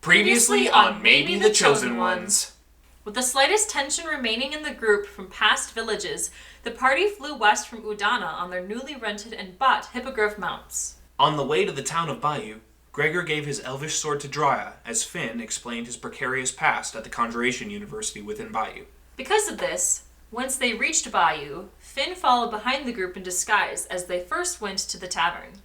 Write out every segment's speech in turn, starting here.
Previously on Maybe the Chosen Ones. With the slightest tension remaining in the group from past villages, the party flew west from Udana on their newly rented and bought hippogriff mounts. On the way to the town of Bayu, Gregor gave his elvish sword to Drya as Finn explained his precarious past at the Conjuration University within Bayu. Because of this, once they reached Bayu, Finn followed behind the group in disguise as they first went to the tavern.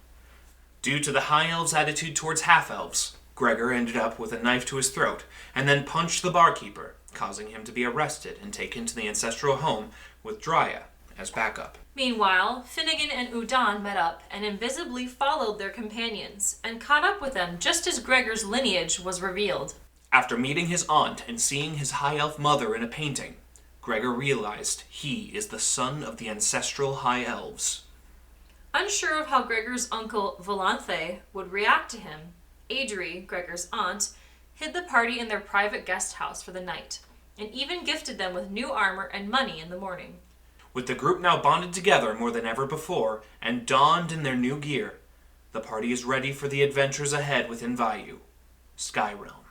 Due to the High Elves' attitude towards half-elves, Gregor ended up with a knife to his throat and then punched the barkeeper, causing him to be arrested and taken to the ancestral home with Drya as backup. Meanwhile, Finnegan and Udan met up and invisibly followed their companions and caught up with them just as Gregor's lineage was revealed. After meeting his aunt and seeing his High Elf mother in a painting, Gregor realized he is the son of the ancestral High Elves. Unsure of how Gregor's uncle Volanthe would react to him, Adri, Gregor's aunt, hid the party in their private guest house for the night, and even gifted them with new armor and money in the morning. With the group now bonded together more than ever before, and donned in their new gear, the party is ready for the adventures ahead within Vaayu, Sky Realm.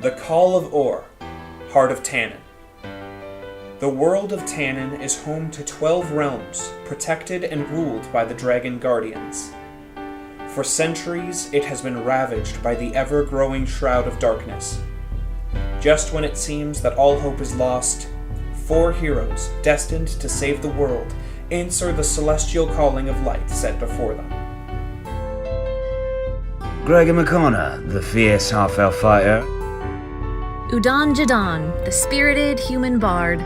The Call of Or, Heart of Tannin. The world of Tannin is home to 12 realms, protected and ruled by the Dragon Guardians. For centuries, it has been ravaged by the ever-growing Shroud of Darkness. Just when it seems that all hope is lost, 4 heroes, destined to save the world, answer the celestial calling of light set before them. Gregor McConnor, the fierce half-elf fighter. Udan Jadan, the spirited human bard.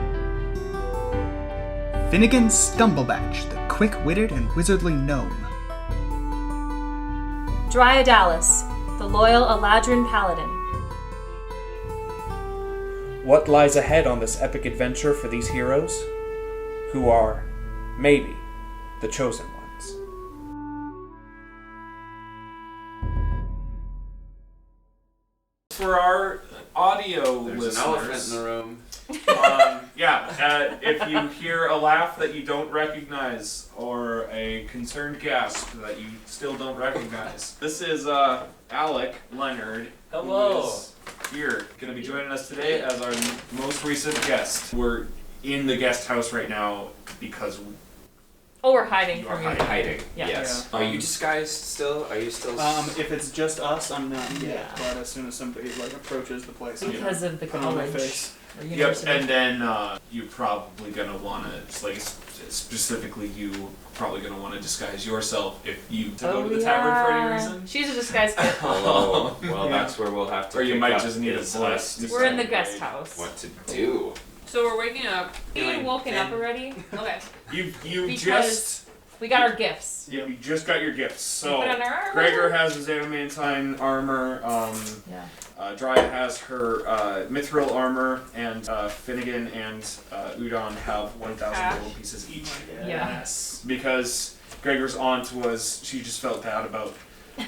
Finnegan Stumblebatch, the quick-witted and wizardly gnome. Dryodalis, the loyal Eladrin paladin. What lies ahead on this epic adventure for these heroes? Who are, maybe, the chosen ones. For our audio There's listeners, an elephant in the room. If you hear a laugh that you don't recognize or a concerned gasp that you still don't recognize, this is Alec Leonard. Hello. Who is here, going to be joining us today as our most recent guest. We're in the guest house right now because Oh, we're hiding you from are you. Hiding. Yeah. Yes. Are you disguised still? Are you still? If it's just us, I'm not yet. Yeah. But as soon as somebody approaches the place, I'm Because of the put on my college face. or Yep, university. and then you're probably going to want to, like, specifically you probably going to want to disguise yourself if you go to the tavern for any reason. She's a disguise kit. Oh, well, Yeah. that's where we'll have to. Or you pick might up just need a is, voice. We're in the decide guest house. What to do? So we're waking up. You woken up already? Okay. You Because just we got our gifts. you just got your gifts. So put on our armor. Gregor has his adamantine armor. Yeah. Drya has her mithril armor, and Finnegan and Udon have 1,000 gold pieces each. Yes. Because Gregor's aunt she just felt bad about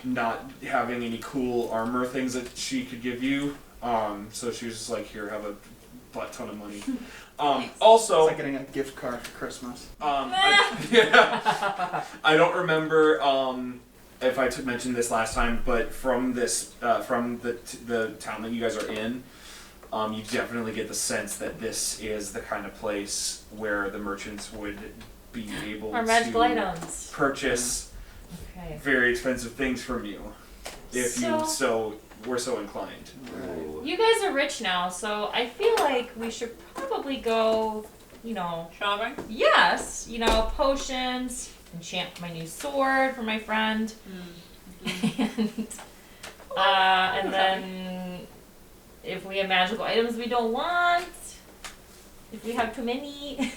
not having any cool armor things that she could give you. So she was just like, here, have a butt ton of money. Also, It's like getting a gift card for Christmas. I don't remember if I mentioned this last time, but from this, from the town that you guys are in, you definitely get the sense that this is the kind of place where the merchants would be able Our magical to items. purchase Okay. very expensive things from you, if you were so inclined. Ooh. You guys are rich now, so I feel like we should probably go, Shopping? yes, potions, enchant my new sword for my friend, and then if we have magical items we don't want, if we have too many.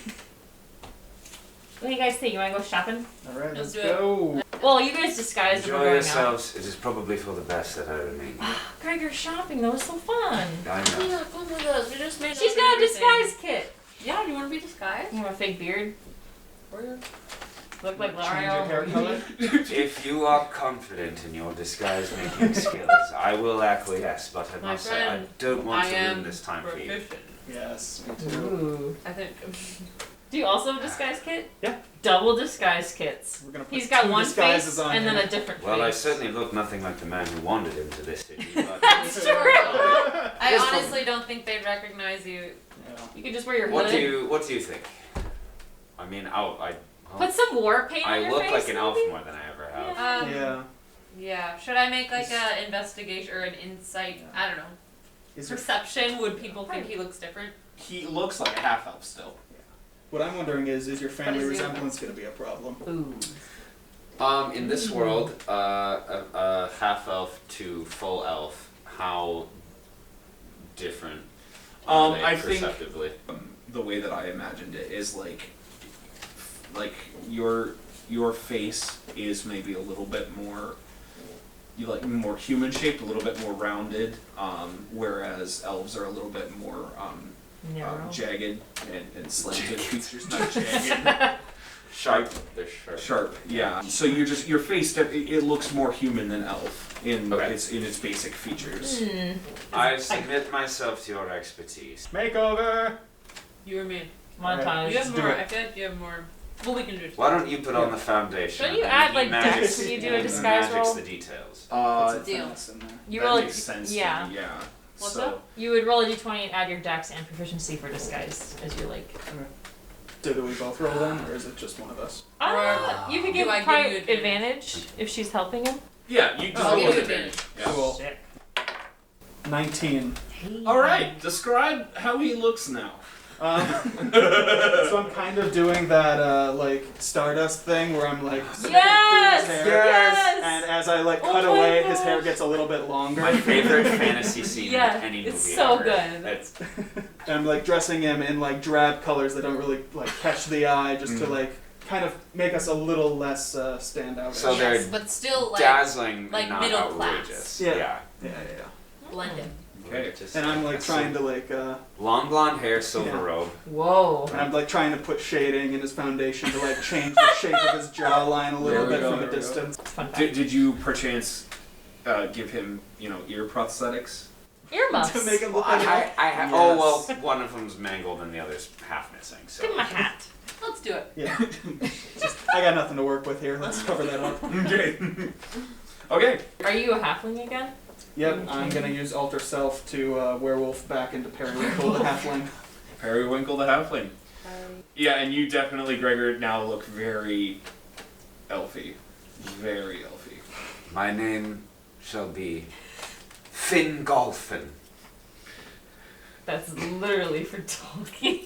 What do you guys think? You want to go shopping? Alright, Let's let's do it. go. Well, you guys disguised that we're Enjoy going yourselves. It is probably for the best that I remain. out. Gregor, shopping, that was so fun. I know. Yeah, come with us. We just made She's up got a everything. disguise kit. Yeah, do you want to be disguised? You have a fake beard? Or Look like Change your hair color. If you are confident in your disguise making skills, I will acquiesce, but I My must say, I friend, don't want I to am ruin this time for you. proficient. Yes, me too. Ooh. I think. Do you also have a disguise kit? Yeah. Double disguise kits. We're gonna put He's got 2 one disguises face on and then him. a different Well, I face. certainly look nothing like the man who wandered into this city, but That's true. I honestly don't think they'd recognize you. Yeah. You could just wear your what hood. do you think? I mean, Put some war paint on I your look face. like an elf maybe? more than I ever have. Yeah. Yeah. Should I make like a investigation or an insight? I don't know. Is your, Perception? Would people think he looks different? He looks like a half elf still. what I'm wondering is your family is your- resemblance going to be a problem? Ooh. In this world, a half elf to full elf, how different are they I think perceptively? the way that I imagined it is like your face is maybe a little bit more more human shaped, a little bit more rounded, whereas elves are a little bit more Narrow. jagged and slanted features, not jagged. Sharp. They're sharp. Sharp, yeah. So your face it looks more human than elf in Okay. its basic features. I submit myself to your expertise. Makeover! You or me? Montage. You have Let's do more. it. I feel like you have more. Well, we can do it. Why don't you put on the foundation? Don't you and add, he like, magics- dex when you do a and disguise magics roll? the details. What's the deal? in there? You that roll a makes sense. yeah. To me, yeah. What's so, up? You would roll a d20 and add your dex and proficiency for disguise as your like. Do we both roll then, or is it just one of us? You could Do give I give probably you advantage if she's helping him. Yeah, you just I'll roll give you with advantage. Yeah. Cool. Sick. 19. All right, describe how he looks now. So I'm kind of doing that like Stardust thing where I'm like snipping Yes! through his hair, Yes! and as I like Oh cut my away, his gosh. hair gets a little bit longer. My favorite fantasy scene Yeah, in any movie it's so ever. good. It's, And I'm like dressing him in like drab colors that don't really like catch the eye, just to like kind of make us a little less stand out. So they're Yes, but still like dazzling, like and not middle outrageous. class. Yeah. Yeah. yeah. blended. Okay. Just And I'm like a trying to like long blonde hair, silver Yeah. robe. Whoa. and I'm like trying to put shading in his foundation to like change the shape of his jawline a little There we bit go, from a there we go. distance. Fun fact. Did you perchance give him ear prosthetics? Earmuffs. To make him look like I oh well, one of them's mangled and the other's half missing. So Give him a hat. Let's do it. yeah. Just, I got nothing to work with here. Let's cover that up. Okay. Okay. Are you a halfling again? Yep, I'm gonna use Alter Self to werewolf back into Periwinkle the Halfling. Periwinkle the halfling. Yeah, and you definitely, Gregor, now look very elfy. Very elfy. my name shall be Fingolfin. That's literally for talking.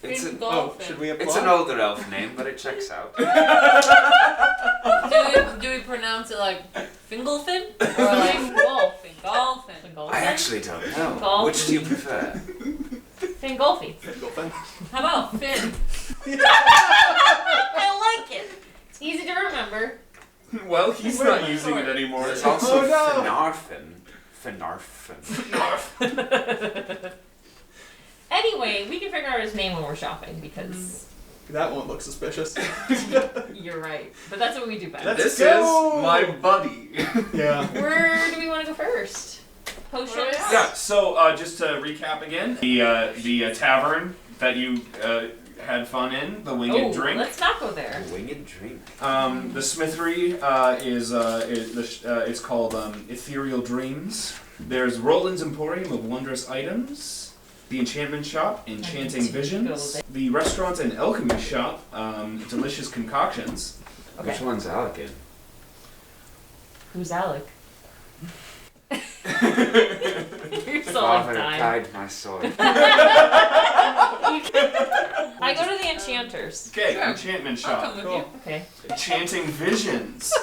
It's an Oh, should we apply? it's an older elf name, but it checks out. Do we pronounce it like Fingelfin or like Wolf? Fingolfin. I actually don't know. Fingolfin. Which do you prefer? Fingolfi. How about Finn? I like it. It's easy to remember. Well, he's Wait, not using it anymore. There's also Oh, no. Finarfin. Anyway, we can figure out his name when we're shopping because That won't look suspicious. you're right. But that's what we do best. Let's This go! is my buddy. Yeah. Where do we want to go first? Potions? Where are we at? Yeah, so just to recap again, the tavern that you had fun in, the Winged Oh, Drink. let's not go there. Winged drink. The smithery it's called Ethereal Dreams. There's Roland's Emporium of Wondrous Items. The Enchantment Shop, Enchanting Visions. The Restaurant and Alchemy Shop, Delicious Concoctions. Okay. Which one's Alec in? Who's Alec? You're so Father, on time. guide my sword. I go to the enchanters. Okay, Sure. Enchantment I'll Shop. come with Cool. you. Okay. Enchanting Visions.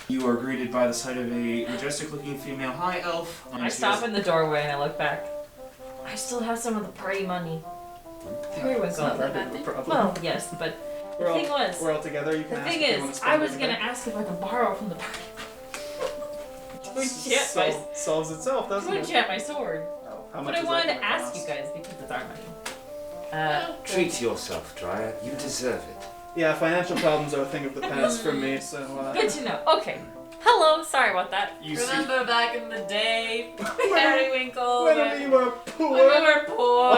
You are greeted by the sight of a majestic-looking female high elf. I stop in the doorway and I look back. I still have some of the party money. Here we It's not go. that big of a problem. Well, yes, but we're the all, thing was, we're all together. You can the ask thing if you want to is, spend I was anything. gonna ask if I could borrow from the party. To enchant my, Solves itself, doesn't to it? enchant my sword. Oh, how But much I is wanted that to gonna ask cost? you guys because it's our money. Treat yourself, Dryad. You deserve it. Yeah, financial problems are a thing of the past for me, so... Good to know. Okay. Hello. Sorry about that. You see, Remember back in the day, Periwinkle. When we were poor! When we were poor.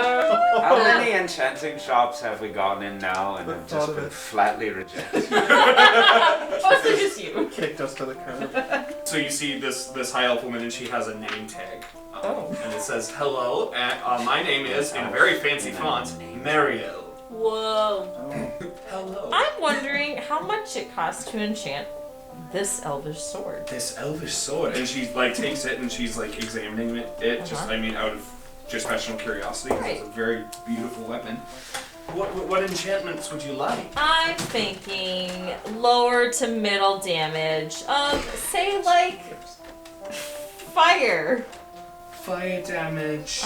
How many enchanting shops have we gone in now and have just been flatly rejected? Mostly just you. Kicked us to the curb. so you see this high elf woman, and she has a name tag. And it says, "Hello, and my name is," in a very fancy font, Mariel. Whoa. Hello. I'm wondering how much it costs to enchant this elvish sword. This elvish sword, and she like takes it and she's like examining it. Just I mean, out of just professional curiosity, because it's a very beautiful weapon. What enchantments would you like? I'm thinking lower to middle damage. Say like fire. Fire damage.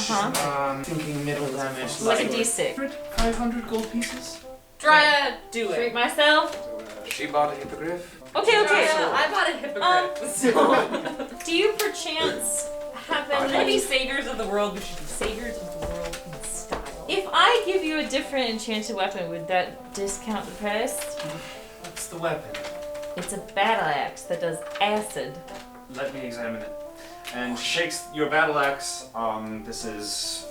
Thinking middle damage. Like a D6. 500 gold pieces. Dryad, do Treat it. myself. She bought a hippogriff. Okay. Dryad, I bought a hippogriff. So, do you perchance have We're gonna be any? saviors of the world. We should be saviors of the world in style. If I give you a different enchanted weapon, would that discount the price? What's the weapon? It's a battle axe that does acid. Let me examine it. And shakes your battle axe. This is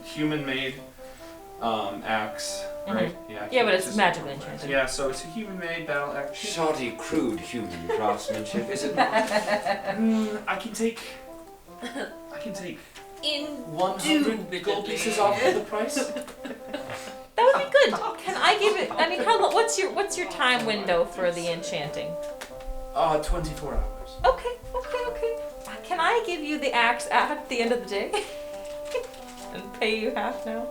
human-made axe, right? Yeah, but it's just- magically enchanted. Yeah, so it's a human-made battle axe. Shoddy, crude human craftsmanship, is it not? I can take In 100 gold pieces off of the price. that would be good. Can I give it? I mean, what's your time window for the enchanting? 24 hours. Okay. Can I give you the axe at the end of the day? And pay you half now?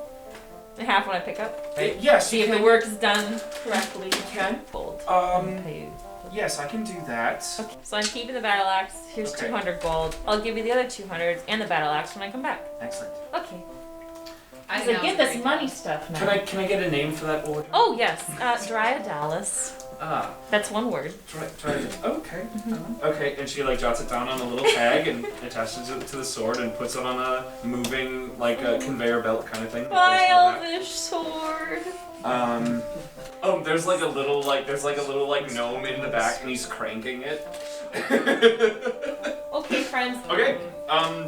And half when I pick up? Yes, See you if the can. work is done correctly. can. Gold. Pay you. Yes, I can do that. Okay, so I'm keeping the battle axe. Here's Okay. 200 gold. I'll give you the other 200 and the battle axe when I come back. Excellent. Okay. I So know get the this right money time. stuff now. Can I get a name for that order? Oh yes, Dryadalis. That's one word. Try it. Okay. Okay, and she like jots it down on a little tag and attaches it to the sword and puts it on a moving like a conveyor belt kind of thing. My elvish sword. There's like a little gnome in the back and he's cranking it. Okay, friends. Okay.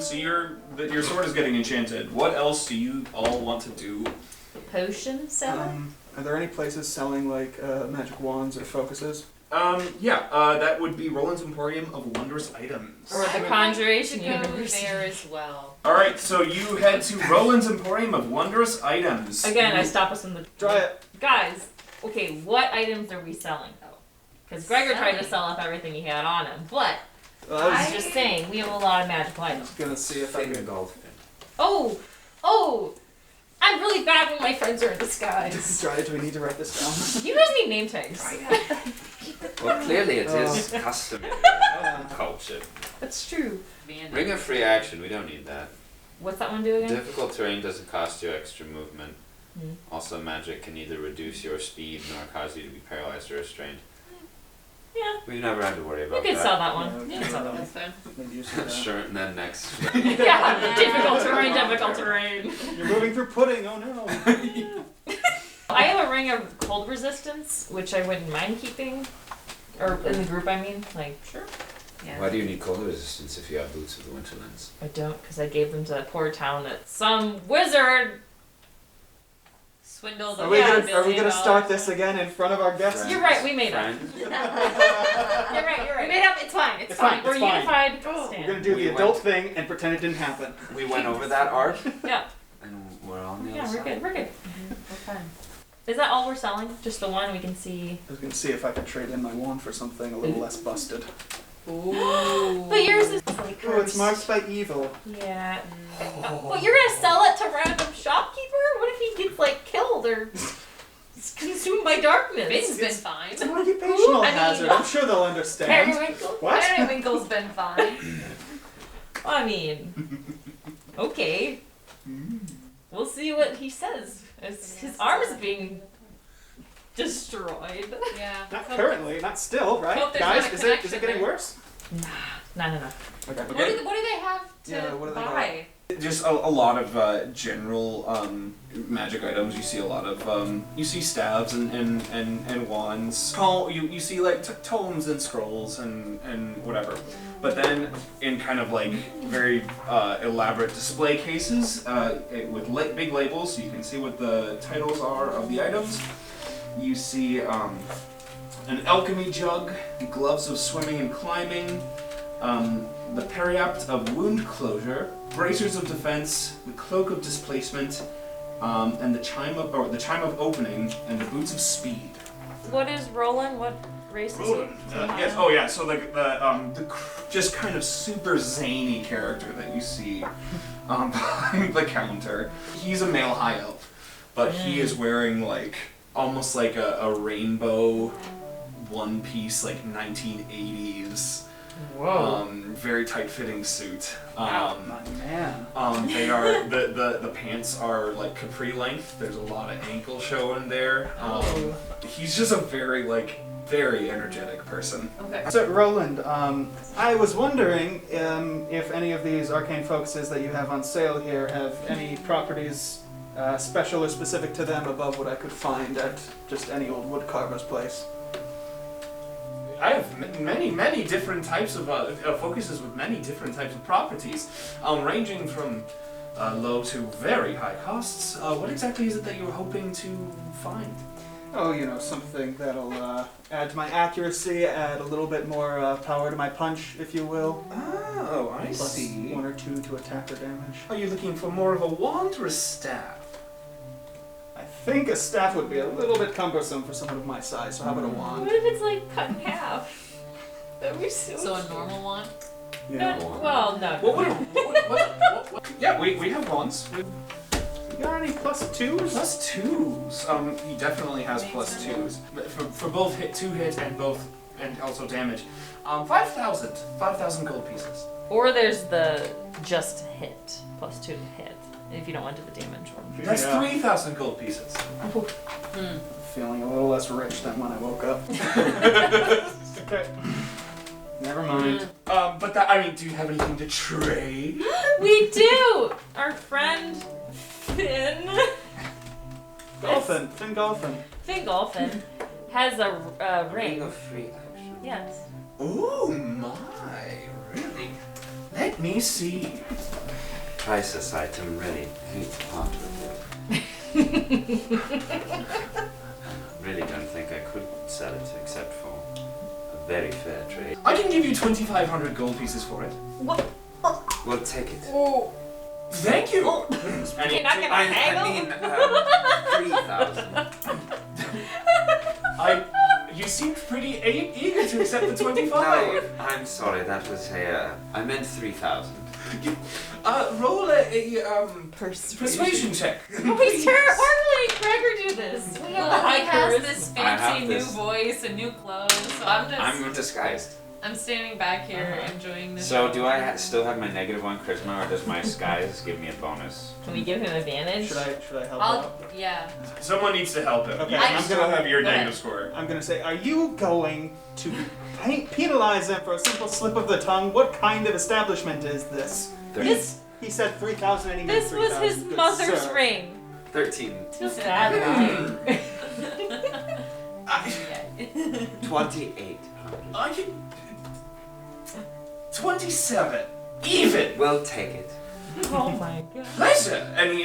So your sword is getting enchanted. What else do you all want to do? Potion seller. Are there any places selling like magic wands or focuses? That would be Roland's Emporium of Wondrous Items. Or the I would Conjuration like to go University. there as well. All right, so you head to Roland's Emporium of Wondrous Items. Again, I stop us in the. Try it. Guys, okay, what items are we selling? Because Gregor tried to sell up everything he had on him, but I was I was just saying we have a lot of magical items. gonna see if I Finger can. golf. Oh! I'm really bad when my friends are in disguise. Try it. Do we need to write this down? You guys need name tags. Well, clearly it is customary culture. That's true. Ring of free action, we don't need that. What's that one do again? Difficult terrain doesn't cost you extra movement. Hmm. Also, magic can neither reduce your speed nor cause you to be paralyzed or restrained. Yeah. We've never had to worry We about could that. sell that one. Yeah, We could sell that one. That's fine. Maybe you see that. Sure, and then next. Yeah, difficult terrain. You're moving through pudding. Oh no. I have a ring of cold resistance, which I wouldn't mind keeping. Or in the group, I mean. Like, sure. Yeah. Why do you need cold resistance if you have boots of the Winterlands? I don't, because I gave them to that poor town that some wizard. Swindled Are we $1 gonna million. start this again in front of our guests? You're right, we made up. Friends? You're right. We made up. It's fine. It's fine. We're It's fine. unified. We're Stand. gonna do We the went- adult thing and pretend it didn't happen. We went over that art, Yeah. and we're on the Yeah, other we're side. good. We're good. We're fine. Is that all we're selling? Just the one we can see? I was gonna see if I could trade in my wand for something a little less busted. Ooh. But yours is like Oh, it's marked by evil. Yeah. Well, you're gonna sell it to random shopkeeper? What if he gets like killed or consumed by darkness? Vin's been fine. It's an occupational I mean- hazard. I'm sure they'll understand. Periwinkle? What? Periwinkle's been fine. I mean, okay. We'll see what he says. As his arm is being destroyed. Yeah. Not currently, not still, right? Hope there's Guys, not a is it connection getting there. worse? No. Okay. What do they have to Yeah, what do they buy? Just a lot of general magic items. You see a lot of you see staves and wands. You see like tomes and scrolls and whatever. But then in kind of like very elaborate display cases with big labels, so you can see what the titles are of the items. You see an alchemy jug, gloves of swimming and climbing, the periapt of wound closure, bracers of defense, the cloak of displacement, and the chime of opening, and the boots of speed. What is Roland? What race is he? Roland. Yes. Oh yeah. So the just kind of super zany character that you see behind the counter. He's a male high elf, but he is wearing like almost like a rainbow one piece, like 1980s. Whoa. Very tight-fitting suit. Wow, my man. They are the pants are like capri length. There's a lot of ankle showing there. He's just a very energetic person. Okay. So Roland, I was wondering if any of these arcane focuses that you have on sale here have any properties special or specific to them above what I could find at just any old woodcarver's place. I have many different types of focuses with many different types of properties, ranging from low to very high costs. What exactly is it that you're hoping to find? Oh, something that'll add to my accuracy, add a little bit more power to my punch, if you will. Oh, I Plus see. 1 or 2 to attacker damage. Are you looking for more of a wand or a staff? I think a staff would be a little bit cumbersome for someone of my size, so how about a wand? What if it's like cut in half? That'd be so So a normal one? Yeah. Well, no. What? Yeah, we have wands. You got any +2s? Plus twos. He definitely has plus twos for both two hit and also damage. 5,000 gold pieces. Or there's the just hit, +2 to hit, if you don't want to do the damage one. That's Yeah. 3,000 gold pieces. Feeling a little less rich than when I woke up. Okay. Never mind. But do you have anything to trade? We do! Our friend Finn. Golfin. Fingolfin has a ring. of free action. Yes. Oh my, really? Let me see. Priceless item, really hate to part with it. Really don't think I could sell it except for a very fair trade. I can give you 2,500 gold pieces for it. What? Well, take it. Oh. Thank you. And You're not gonna haggle? 3,000. You seemed pretty eager to accept the 25. No, I'm sorry, that was I meant 3,000. Roll a persuasion check. Oh, he's terrible. Why did Gregor do this? Well, he has this I have fancy new this. voice and new clothes, so I'm disguised. I'm standing back here enjoying this. So do I still have my -1 charisma, or does my skies give me a bonus? Can we give him advantage? Should I help out? Yeah. Someone needs to help him. Okay, You I'm still gonna- have your go ahead. negative score. I'm gonna say, are you going to penalize him for a simple slip of the tongue? What kind of establishment is this? This He said 3,000 and he meant this was 3,000. his Good mother's sir. ring. 13. Just that. 2,800. I can 27. Even. We'll take it. Oh my god. Pleasure. And he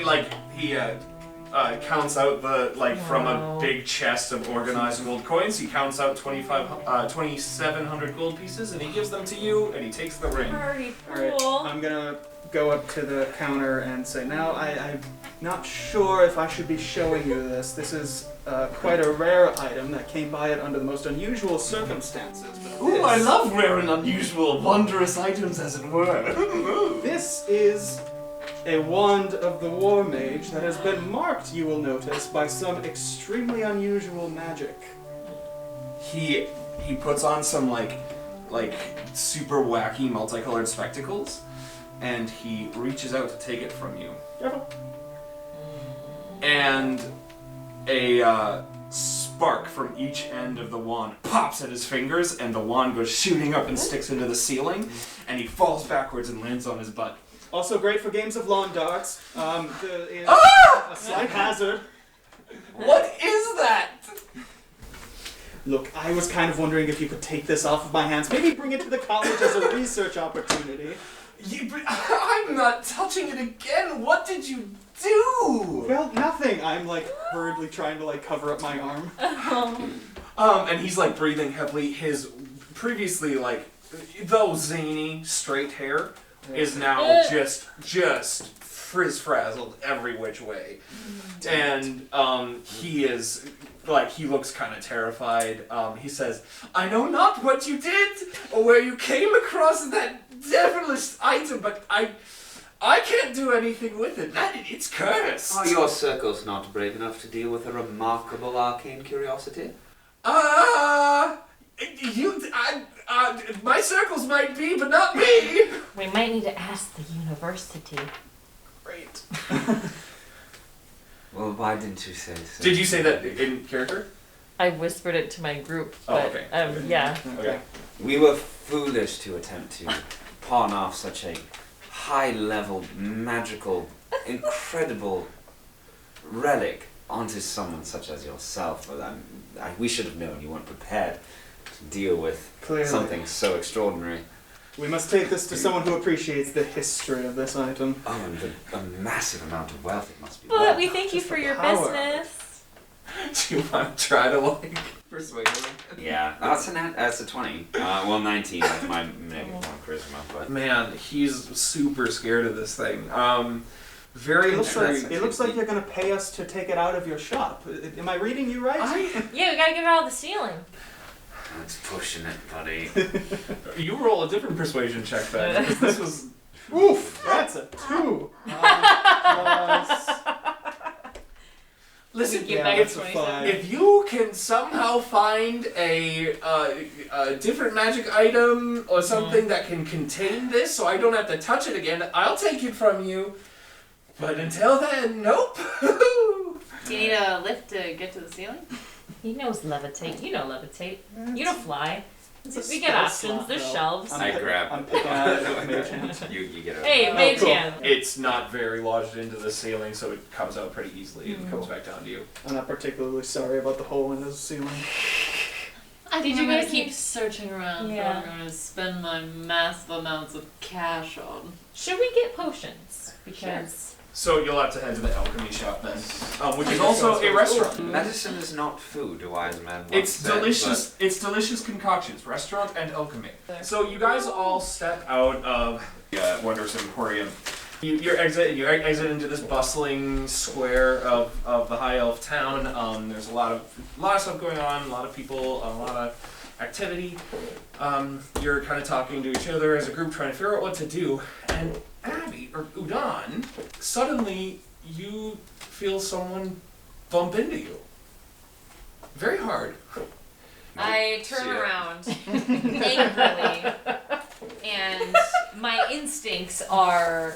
counts out from Wow. a big chest of organized gold coins. He counts out 2,700 gold pieces, and he gives them to you, and he takes the ring. Very Alright, cool. I'm gonna go up to the counter and say, now I'm not sure if I should be showing you this. This is quite a rare item that came by it under the most unusual circumstances. But Ooh, this, I love rare and unusual, wondrous items, as it were. This is a wand of the War Mage that has been marked, you will notice, by some extremely unusual magic. He puts on some like super wacky multicolored spectacles, and he reaches out to take it from you. Careful. And a spark from each end of the wand pops at his fingers, and the wand goes shooting up and sticks into the ceiling, and he falls backwards and lands on his butt. Also great for games of lawn darts. Is a slight hazard. What is that? Look, I was kind of wondering if you could take this off of my hands. Maybe bring it to the college as a research opportunity. I'm not touching it again. What did you do? Well, nothing. I'm like hurriedly trying to like cover up my arm. And he's like breathing heavily. His previously like though zany straight hair is now just frizz-frazzled every which way. And he is like, he looks kind of terrified. He says, I know not what you did or where you came across that devilish item, but I can't do anything with it. It's cursed. Are your circles not brave enough to deal with a remarkable arcane curiosity? My circles might be, but not me. We might need to ask the university. Great. Well, why didn't you say so? Did you say that in character? I whispered it to my group, Oh, but okay. yeah. Okay. We were foolish to attempt to pawn off such a high-level, magical, incredible relic onto someone such as yourself. But we should have known you weren't prepared to deal with Clearly. something so extraordinary. We must take this to someone who appreciates the history of this item. Oh, and a massive amount of wealth it must be But worth. we thank you Just for the your power. business. Do you want to try to like persuade him? Yeah, that's a 20. Well, 19. That's my negative one charisma, but Man, he's super scared of this thing. Very It looks intrigued. like you're going to pay us to take it out of your shop. Am I reading you right? Yeah, we gotta get it out of the ceiling. that's pushing it, buddy. You roll a different persuasion check then, because this was. Oof! That's a 2. Plus... Listen, Give Yeah, back that's a 27. 5. if you can somehow find a different magic item or something that can contain this, so I don't have to touch it again, I'll take it from you. But until then, nope. Do you need a lift to get to the ceiling? He knows levitate. You know levitate. You don't fly. It's a We get spell options. slot, There's though. shelves. I grab. I'm picking out a mage hand. You get it. Hey, mage cool. hand. It's not very lodged into the ceiling, so it comes out pretty easily and comes back down to you. I'm not particularly sorry about the hole in the ceiling. I think Did I'm you gonna guys keep need- searching around for Yeah. what I'm gonna spend my massive amounts of cash on. Should we get potions? Because So you'll have to head to the alchemy shop then, which is also a restaurant. Medicine is not food, wise man. once It's said, delicious. It's delicious concoctions. Restaurant and alchemy. So you guys all step out of the Wondrous Emporium. You exit into this bustling square of the High Elf town. There's a lot of stuff going on. A lot of people. A lot of activity. You're kind of talking to each other as a group, trying to figure out what to do. And Abby or Udon, suddenly you feel someone bump into you. Very hard. I turn See ya. around angrily, and my instincts are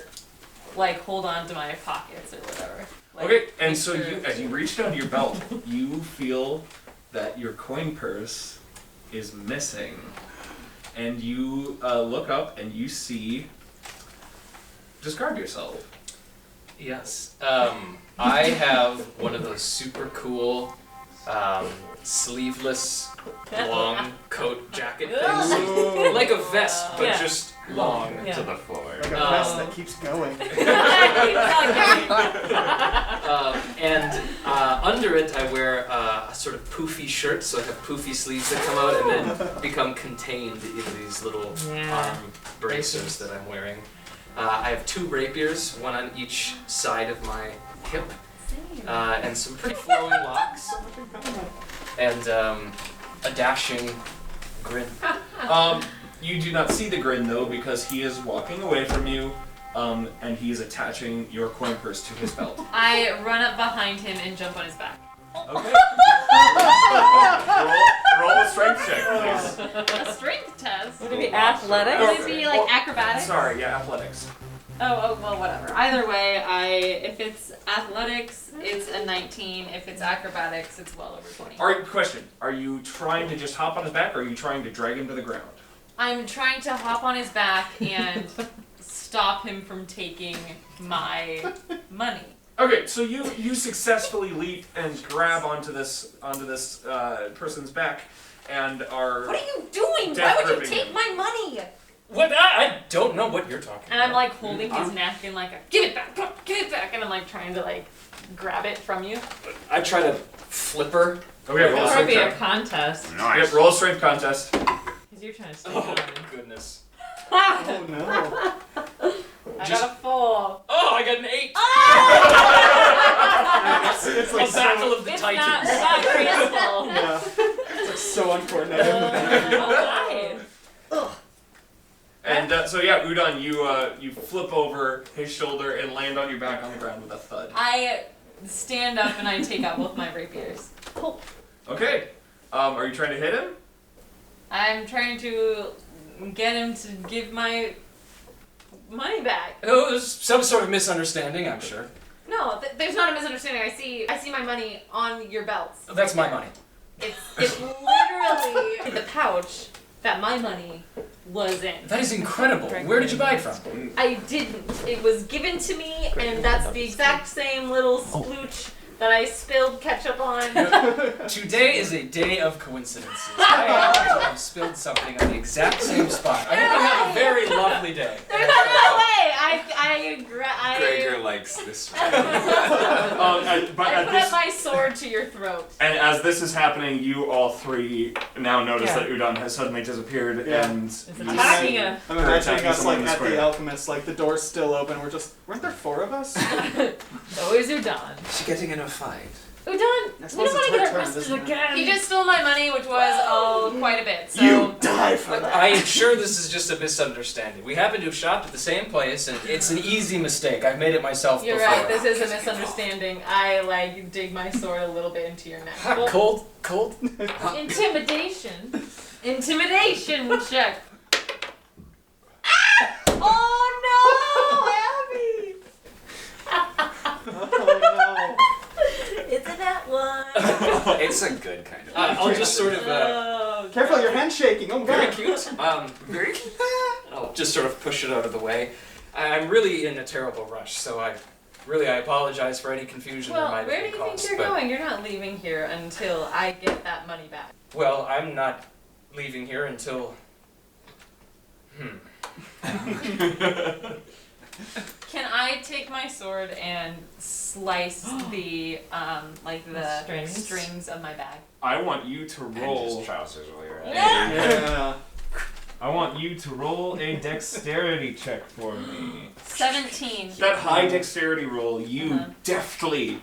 like hold on to my pockets or whatever. Like, Okay, and make so sure- you, as you reach down to your belt, you feel that your coin purse is missing, and you look up and you see. Describe yourself. Yes. I have one of those super cool sleeveless long coat jacket things. Like a vest, but Yeah. just long Yeah. to the floor. Like a vest that keeps going. And under it I wear a sort of poofy shirt, so I have poofy sleeves that come out and then become contained in these little arm bracers that I'm wearing. I have 2 rapiers, one on each side of my hip, and some pretty flowing locks, and a dashing grin. You do not see the grin though, because he is walking away from you, and he is attaching your coin purse to his belt. I run up behind him and jump on his back. Okay. roll a strength check, please. A strength test. would it be athletics? Would it be like Well, acrobatics? Sorry, yeah, athletics. Oh, well, whatever. Either way, if it's athletics, it's a 19. If it's acrobatics, it's well over 20. Question: are you trying to just hop on his back, or are you trying to drag him to the ground? I'm trying to hop on his back and stop him from taking my money. Okay, so you successfully leap and grab onto this person's back, and are. What are you doing? Death Why would you gripping take him. my money? What? I don't know what you're talking And I'm about. like holding his neck and like, give it back, and I'm like trying to like grab it from you. I try to flip her. Okay, roll a It'll strength be a check. contest. Yep, roll a strength contest. Because you're trying to stay Oh on. goodness. Oh no. I got a 4. Oh, I got an 8. It's A like battle so, of the It's Titans. not graceful. yeah. It's like so uncoordinated. Oh, And so yeah, Udon, you flip over his shoulder and land on your back on the ground with a thud. I stand up and I take out both my rapiers. Oh. Okay. Are you trying to hit him? I'm trying to get him to give my money back. Oh, there's some sort of misunderstanding, I'm sure. No, there's not a misunderstanding. I see my money on your belts. That's my money. It's literally the pouch that my money was in. That is incredible. Where did you buy it from? I didn't. It was given to me, and that's the exact same little splooch that I spilled ketchup on. Today is a day of coincidences. I happen to have spilled something on the exact same spot. I hope you have a very lovely day. There's no way. Gregor likes this one. I put up my sword to your throat. And as this is happening, you all three now notice Yeah. that Udon has suddenly disappeared, Yeah. and It's you attacking see- us. I'm They're imagining attacking us someone like in the at the square. Alchemist, like the door's still open. Weren't there 4 of us? So is Udon. Is she getting in a fight? Udon, I we don't suppose want it's to her get turn, arrested isn't it? again. He just stole my money, which was quite a bit. So. You die for that. I am sure this is just a misunderstanding. We happen to have shopped at the same place, and it's an easy mistake. I've made it myself You're before. right. This is a misunderstanding. I like dig my sword a little bit into your neck. Ha, cold. Intimidation. Intimidation check. Oh no, Abby! Oh no. Isn't that one? It's a good kind of. I'll just sort of, Oh, Careful, your hand's shaking. Oh my very god. cute. Very cute. I'll just sort of push it out of the way. I'm really in a terrible rush, so I apologize for any confusion well, that might where do have been you think caused. you're but, going? You're not leaving here until I get that money back. Well, I'm not leaving here until. Can I take my sword and slice the strings of my bag? I want you to And roll. his trousers while you're at it. Yeah. I want you to roll a dexterity check for me. 17. That high dexterity roll, you Uh-huh. deftly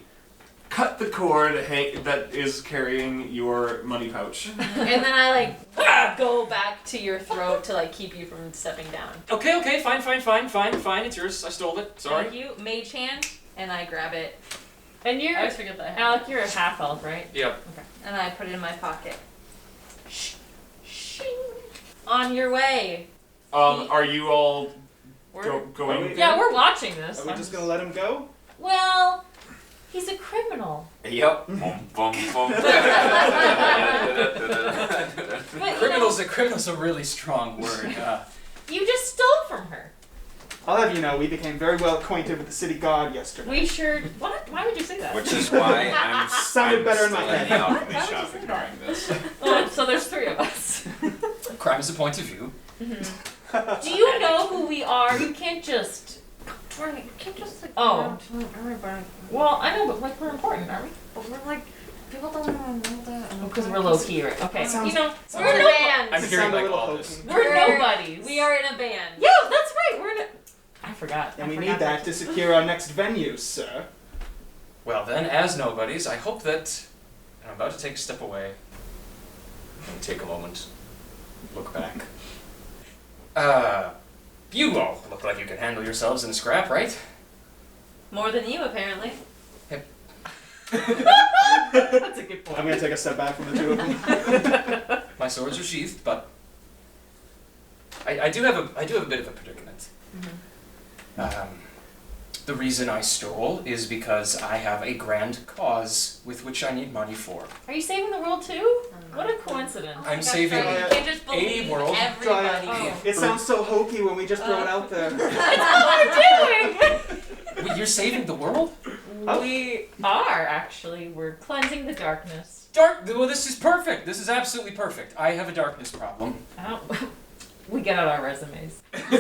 cut the cord that is carrying your money pouch. And then I go back to your throat to keep you from stepping down. Okay, fine. It's yours. I stole it. Sorry. Thank you. Mage hand, and I grab it. And you're I always forget that I have Alec, it. you're a half elf, right? Yep. And I put it in my pocket. Shing. On your way. Are you all We're- going? Yeah, we're watching this. Are we just gonna let him go? Well, he's a criminal. Yep. Bum, bum. But Criminal's a really strong word. you just stole from her. I'll have you know, we became very well acquainted with the city guard yesterday. We sure. What? Why would you say that? Which is why I'm Sounded better in still my in head. the alchemy Why would shop you say ignoring this. Oh, so there's 3 of us. Crime is a point of view. Do you know who we are? You can't just. You can't just Oh. everybody. Well, I know, but we're important, aren't we? But we're people don't know that. Because we're low key, right? Okay. Sounds- We're in a band. I'm hearing Sound a little all hokey. this. We're nobodies. We are in a band. Yeah, that's right. We're in a. I forgot. And I we forgot need that to secure our next venue, sir. Well then, as nobodies, I hope that I'm about to take a step away and take a moment, look back. You all look like you can handle yourselves in a scrap, right? More than you, apparently. That's a good point. I'm gonna take a step back from the 2 of them. My swords are sheathed, but I do have a bit of a predicament. The reason I stole is because I have a grand cause with which I need money for. Are you saving the world too? What a coincidence. I'm Like, saving you can't just believe a world. everybody. Oh. It sounds so hokey when we just throw it out there. That's what we're doing! Wait, you're saving the world? We are, actually. We're cleansing the darkness. Well, this is perfect. This is absolutely perfect. I have a darkness problem. Oh, we get out our resumes. I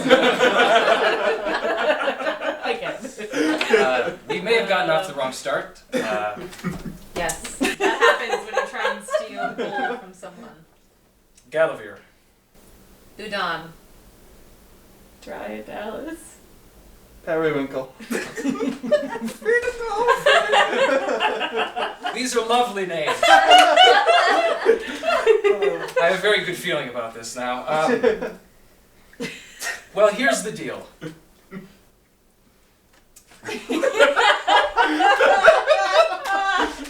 get it. We may have gotten off to the wrong start. Yes. That happens when you try and steal gold from someone. Gallavir. Udon. Try it, Alice. Periwinkle. These are lovely names. I have a very good feeling about this now. Well, here's the deal.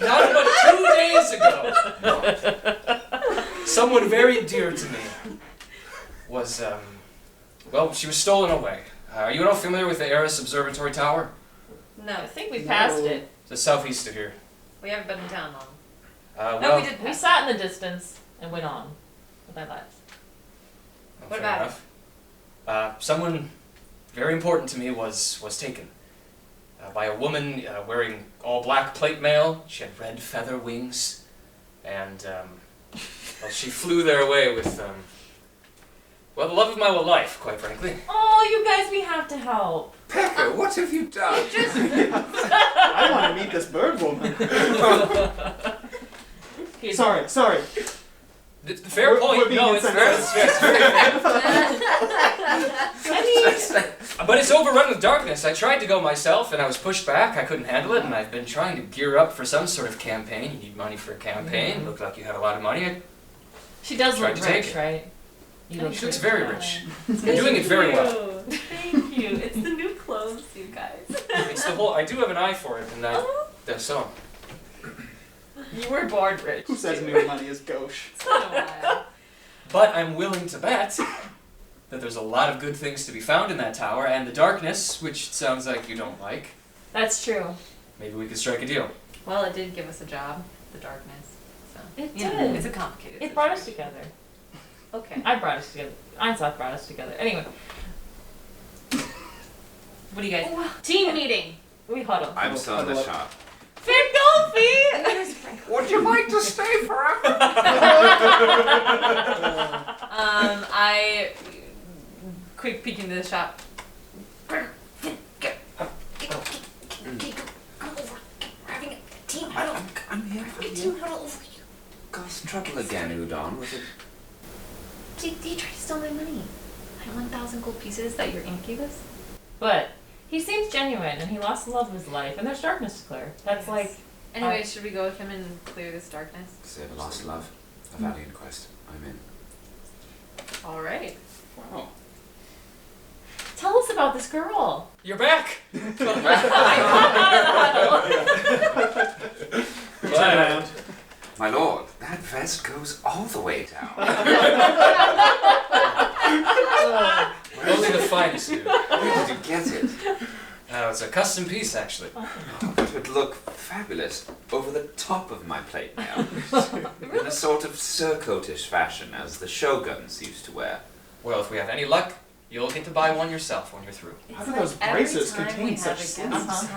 Not but 2 days ago, someone very dear to me was, well, she was stolen away. Are you at all familiar with the Aeras Observatory Tower? No, I think we passed it. It's southeast of here. We haven't been in town long. Well, No, we did. We sat in the distance and went on with our lives. well, What fair about enough. Someone very important to me was taken by a woman wearing all black plate mail. She had red feather wings, and well, she flew there away with well, the love of my life, quite frankly. Oh, you guys, we have to help. Pepper, what have you done? I want to meet this bird woman. Sorry. Fair point. We're being No, it's fair. It's fair. But it's overrun with darkness. I tried to go myself, and I was pushed back. I couldn't handle it, and I've been trying to gear up for some sort of campaign. You need money for a campaign. Looked like you had a lot of money. She does Tried look to take rich, it. right? You look She looks rich. very rich. You're doing it very well. Thank you. It's the new clothes, you guys. It's the whole. I do have an eye for it, and that's so. You were born rich. Who says new money is gauche? It's been a while. But I'm willing to bet that there's a lot of good things to be found in that tower, and the darkness, which sounds like you don't like. That's true. Maybe we could strike a deal. Well, it did give us a job, the darkness. So It you know, did. it's a complicated. It brought us situation. together. Okay. I brought us together. Einsack brought us together. Anyway, What do you guys? Team meeting. we huddled. I'm still in the shop. Fingolfi! Would you like to stay forever? I quick peek into the shop. I'm here for you. Caused trouble again, Udon. Was it? He tried to steal my money. My 1,000 gold pieces that your aunt gave us. But he seems genuine, and he lost the love of his life, and there's darkness to clear. That's like. Anyway, should we go with him and clear this darkness? Save a lost love. A valiant quest. I'm in. All right. Wow. Tell us about this girl. You're back. My lord, that vest goes all the way down. Only the finest do. Where did you get it? It's a custom piece, actually. Oh, it would look fabulous over the top of my plate mail. In a sort of surcoatish fashion, as the shoguns used to wear. Well, if we have any luck, you'll get to buy one yourself when you're through. How do those braces contain such guest sleeves?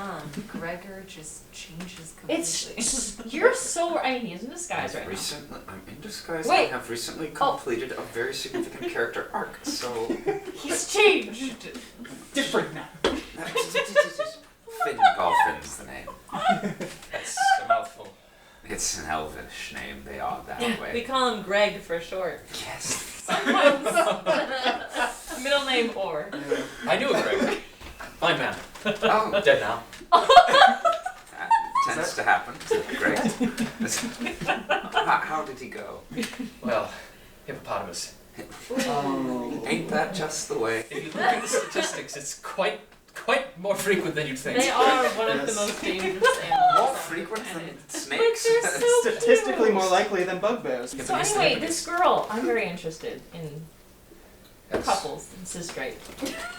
Gregor just changes completely. It's. You're so. I mean, he's in disguise right now. Recently, I'm in disguise. Wait. I have recently completed a very significant character arc, so... He's changed. Different now. Fingolfin's the name. That's a mouthful. It's an elvish name, they are that We way. call him Greg for short. Yes. Sometimes. Middle name or. I knew a Greg. Fine man. Oh, Dead now. that tends to happen. Great. How did he go? Well, hippopotamus. Ain't that just the way? If you look at the statistics, it's quite more frequent than you'd think. They are one of the Yes. most dangerous animals. More frequent than snakes? they're so Statistically more likely than bugbears. Yeah, So but it's anyway, the this girl, I'm very interested in couples and cis-straight.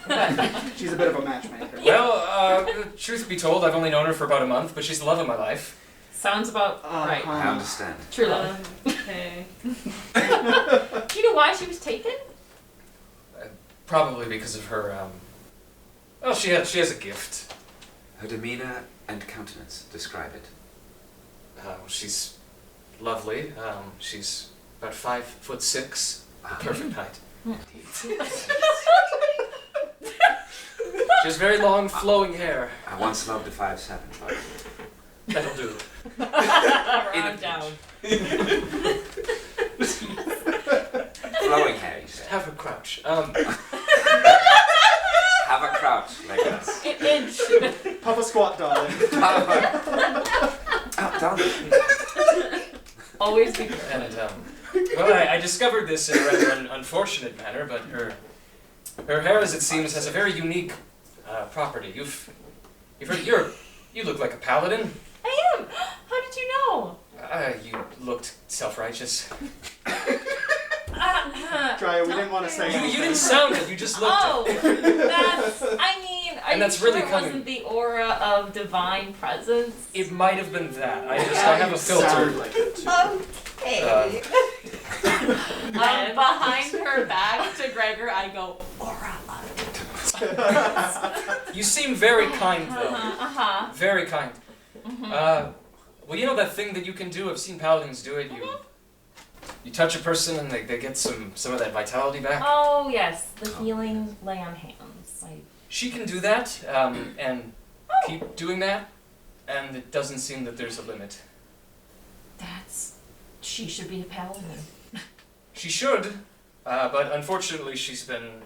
But She's a bit of a matchmaker. Well, truth be told, I've only known her for about a month, but she's the love of my life. Sounds about right. I understand. True love. Okay. Do you know why she was taken? Probably because of her, well, she has a gift. Her demeanor and countenance, describe it. She's lovely. She's about 5'6", the perfect height. She has very long, flowing hair. I once loved a 5'7", but That'll do. I'm down. flowing hair, you said. Have her crouch. Have a crouch like us. An inch. Papa squat, darling. Darling. Always be good. And well, I discovered this in a rather unfortunate manner, but her hair, as it seems, has a very unique property. You've heard. You look like a paladin. I am. How did you know? You looked self-righteous. Drya, we didn't want to say anything. You didn't sound it. You just looked Oh, it. that's. I mean, are And you that's sure really it coming. wasn't the aura of divine presence? It might have been that. I have a Sound filter. like it. Okay. Behind her back to Gregor, I go aura. You seem very kind, though. Uh-huh. Very kind. Well, you know that thing that you can do? I've seen paladins do it. You touch a person and they get some of that vitality back. Oh yes, the healing lay on hands. She can do that and keep doing that, and it doesn't seem that there's a limit. She should be a paladin. She should, but unfortunately she's been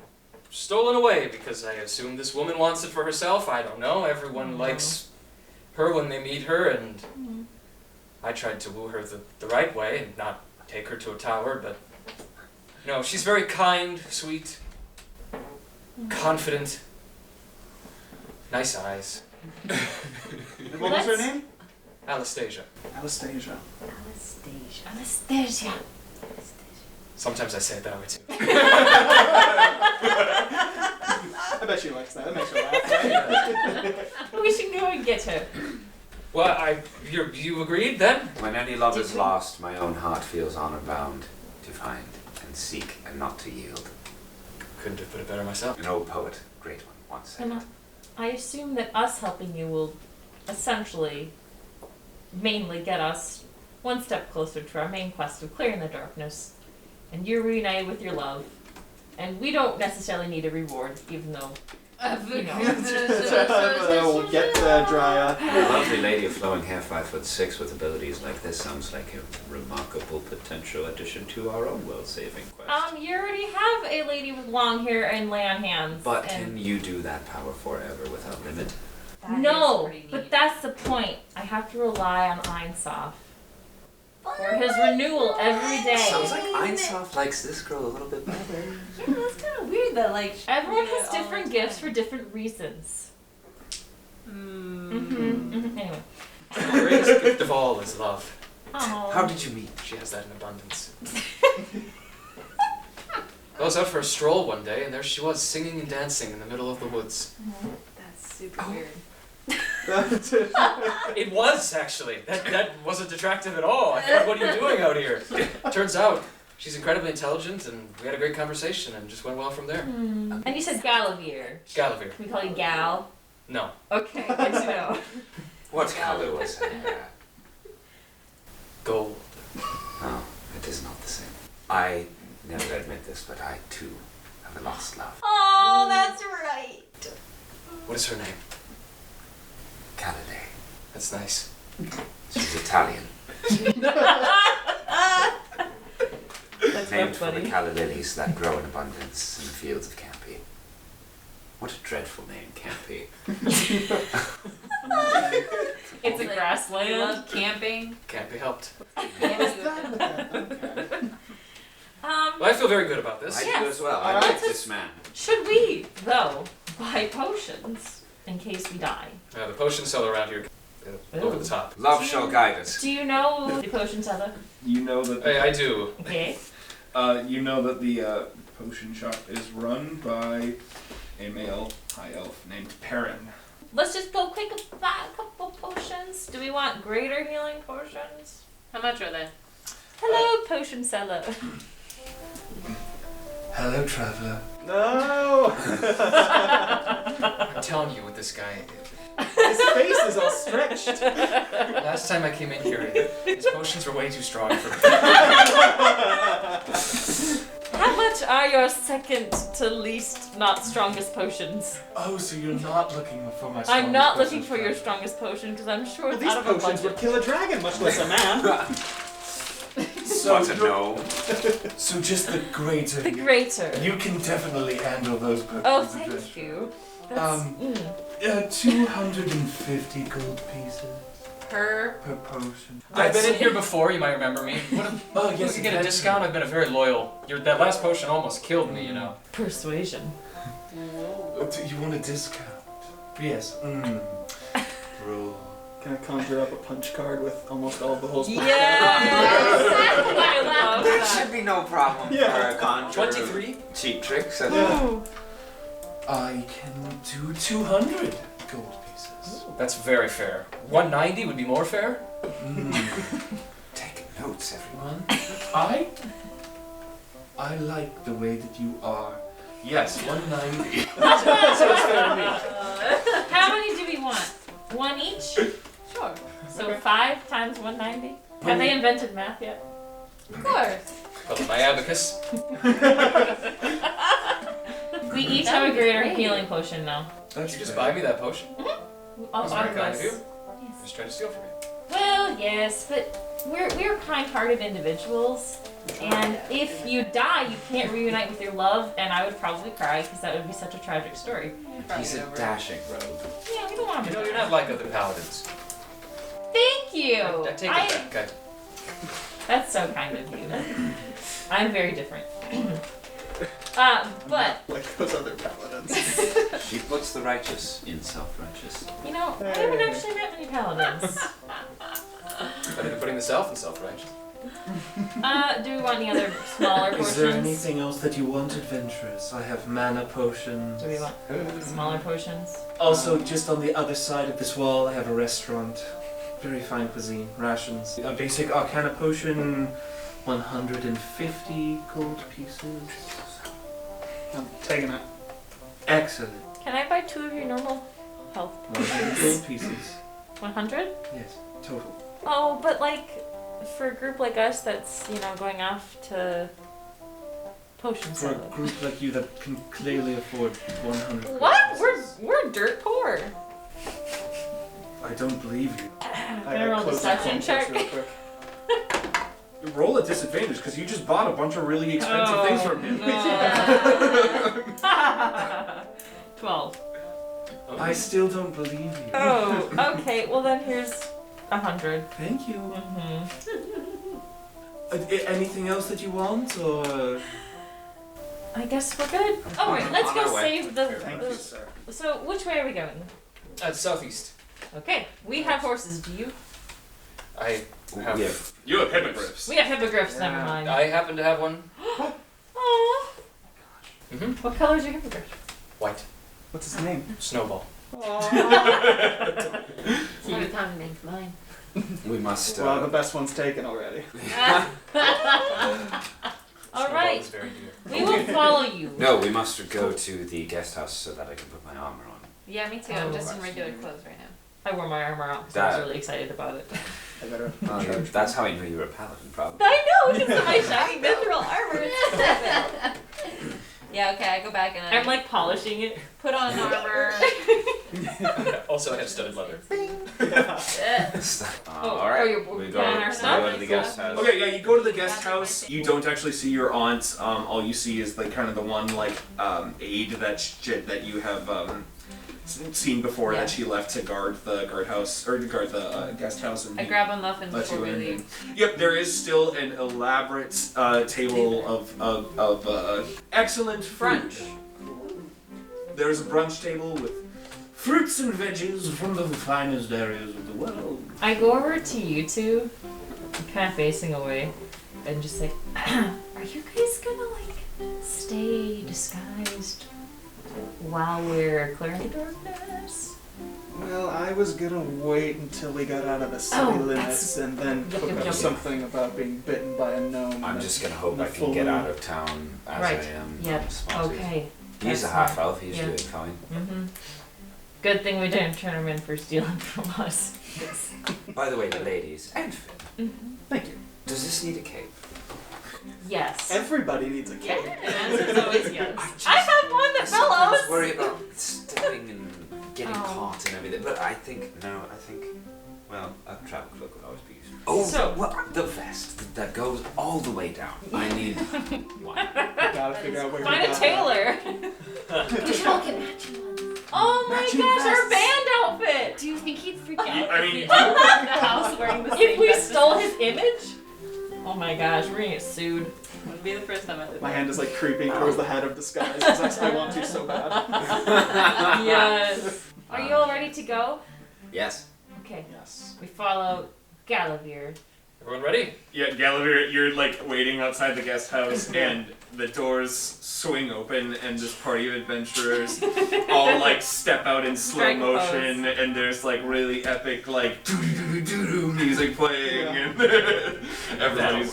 stolen away because I assume this woman wants it for herself. I don't know. Everyone likes her when they meet her, and I tried to woo her the right way and not take her to a tower, but no, she's very kind, sweet, confident, nice eyes. What was her name? Anastasia. Anastasia. Anastasia. Sometimes I say it that way too. I bet she likes that. That makes her laugh, right? We should go and get her. Well, you agreed then? When any love is lost, my own heart feels honor bound to find and seek and not to yield. Couldn't have put it better myself. An old poet, great one, once said. And I assume that us helping you will essentially mainly get us one step closer to our main quest of clearing the darkness. And you're reunited with your love. And we don't necessarily need a reward, even though, you know. We'll get Drya. A lovely lady of flowing hair, 5'6", with abilities like this sounds like a remarkable potential addition to our own world-saving quest. You already have a lady with long hair and lay on hands. But and can you do that power forever without limit? no, but that's the point. I have to rely on Einsof for his renewal every day. Sounds like Einsof likes this girl a little bit better. Yeah, that's kind of weird that like Everyone has different gifts for different reasons. Anyway. The greatest gift of all is love. Oh. How did you meet? She has that in abundance. I was out for a stroll one day, and there she was, singing and dancing in the middle of the woods. that's super weird. It was, actually. That wasn't attractive at all. I thought, what are you doing out here? Turns out, she's incredibly intelligent, and we had a great conversation, and just went well from there. And you said Gallavir. Gallavir. Can we call you Gal? No. Okay, good to know. What color was her hair? Gold. Oh, it is not the same. I never admit this, but I too have a lost love. Oh, that's right. What is her name? Caliday. That's nice. She's Italian. That's Named for the funny. calla lilies that grow in abundance in the fields of Campi. What a dreadful name, Campi. It's a I grassland. love camping. Can't be helped. Um, Well, I feel very good about this. I Yes. do as well. I Alright. like this man. should we, though, buy potions in case we die? The potion seller around here, over the top. Love shall guide us. Do you know the potion seller? You know that I do. Okay. you know that the potion shop is run by a male high elf named Perrin. Let's just go quick buy a couple potions. Do we we want greater healing potions? How much are they? Hello, potion seller. Hello, traveler. No! I'm telling you, with this guy, His face is all stretched. last time I came in here, his potions were way too strong for me. How much are your second to least not strongest potions? Oh, so you're not looking for my I'm not strongest looking for potion, your traveler. strongest potion because I'm sure Well, it's these out of a potions would budget. kill a dragon, much less a man. So, Want to know? so just the greater. The greater. You can definitely handle those potions. Oh, of this. thank you. That's, 250 gold pieces Per. per potion. I've been in here before, you might remember me. What if Oh, you yes, can get a exactly. discount? I've been a very loyal. That last potion almost killed me, you know. persuasion. Oh, do you want a discount? Yes. Roll. Can I conjure up a punch card with almost all of the holes punched out? I love There that. should be no problem Yeah. for a conjurer. 23? Cheap tricks. Yeah. I can do 200 gold pieces. That's very fair. 190 would be more fair? Take notes, everyone. I like the way that you are. Yes, 190. How many do we want? One each? Sure. So 5 times 190? Have they invented math yet? Of course. Call it my abacus. We each That have would a be greater great. healing potion now. Did you just buy me that potion? Oh, That's very kind of you. Yes. Just trying to steal from me. Well, yes, but we're kind-hearted individuals, and if you die, you can't reunite with your love, and I would probably cry because that would be such a tragic story. He's a dashing rogue. Yeah, we don't want You to. know, you're not like other paladins. Thank you. I take it back. That's so kind of you. I'm very different. But Like those other paladins. She puts the righteous in self-righteous. you know, I haven't actually met many paladins. Better than putting the self in self-righteous. Do we want any other smaller Is there potions? anything else that you want, adventurous? I have mana potions. Do we want smaller potions? Also, just on the other side of this wall, I have a restaurant. Very fine cuisine, rations. A basic arcana potion, 150 gold pieces. I'm taking it. Excellent. Can I buy 2 of your normal health 100 potions? gold pieces. 100? Yes, total. Oh, but like for a group like us that's, you know, going off to potion For a solo. group like you that can clearly afford 100 gold What? pieces. We're dirt poor. I don't believe you. I Can I roll a close my deception phone check? real quick. Roll a disadvantage because you just bought a bunch of really expensive things from him. 12. I still don't believe you. Oh, okay. Well then here's 100. Thank you. Mm-hmm. Anything else that you want, or I guess we're good. All right, let's On go our way. save the. Thank you, sir. So which way are we going? Southeast. Okay, we have horses. Do you? I have. Yeah. you have hippogriffs? We have hippogriffs. Never mind. I happen to have one. Aww. Mm-hmm. What color is your hippogriff? White. What's his name? Snowball. Every time named mine. We must. Well, the best one's taken already. All Snowball right, is very dear. we will follow you. No, we must go to the guest house so that I can put my armor on. Yeah, me too. I'm just in regular clothes right now. I wore my armor out because I was That- really excited about it. I better Oh, charge. that's how I knew you were a paladin, probably. I know, because of my shiny mithril armor. Yeah, okay, I go back and I'm like polishing it. put on armor. Also, I have studded leather. All right. you're we getting go, our we stuff? go to the guest house. Okay, yeah, you go to the guest house. You don't actually see your aunt. All you see is like kind of the one like aide that you have seen before Yeah. that she left to guard the guardhouse or to guard the guest house. And I grab a muffin let before you we in. leave. Yep, there is still an elaborate table of excellent food. Brunch. There's a brunch table with fruits and veggies from the finest areas of the world. I go over to you two, kind of facing away, and just like, are you guys gonna like stay disguised while we're clearing the darkness? Well, I was gonna wait until we got out of the city limits and then cook up something about being bitten by a gnome. I'm just gonna hope I can get out of town as I am. Yep. spotted. Okay. He's a half elf. He's doing fine. Mm-hmm. Good thing we didn't turn him in for stealing from us. Yes. By the way, the ladies and Finn. Mm-hmm. Thank you. Does this need a cape? Yes. Everybody needs a cape. The answer is always yes. I have one that fell out. I sometimes worry about stepping and getting caught and everything, but I think, well, a travel cloak would always be useful. Oh, So- well, the vest that goes all the way down. I need one. I gotta figure out where Find we a got tailor. We should all get matching ones. Oh my Matching gosh, our vests. band outfit! Do you think he'd forget? I mean, if we all left the house wearing the same If we vest as stole us? his image? Oh my gosh, we're gonna get sued. Wouldn't be the first time I did My that. hand is like creeping towards the hat of disguise because I want to so bad. Yes. Are you all ready to go? Yes. Okay. Yes. We follow Gallavir. Everyone ready? Yeah, Gallavir, you're like waiting outside the guest house, and the doors swing open, and this party of adventurers all like step out in slow Strike motion, and there's like really epic like doo-doo-doo-doo-doo music playing, and everybody's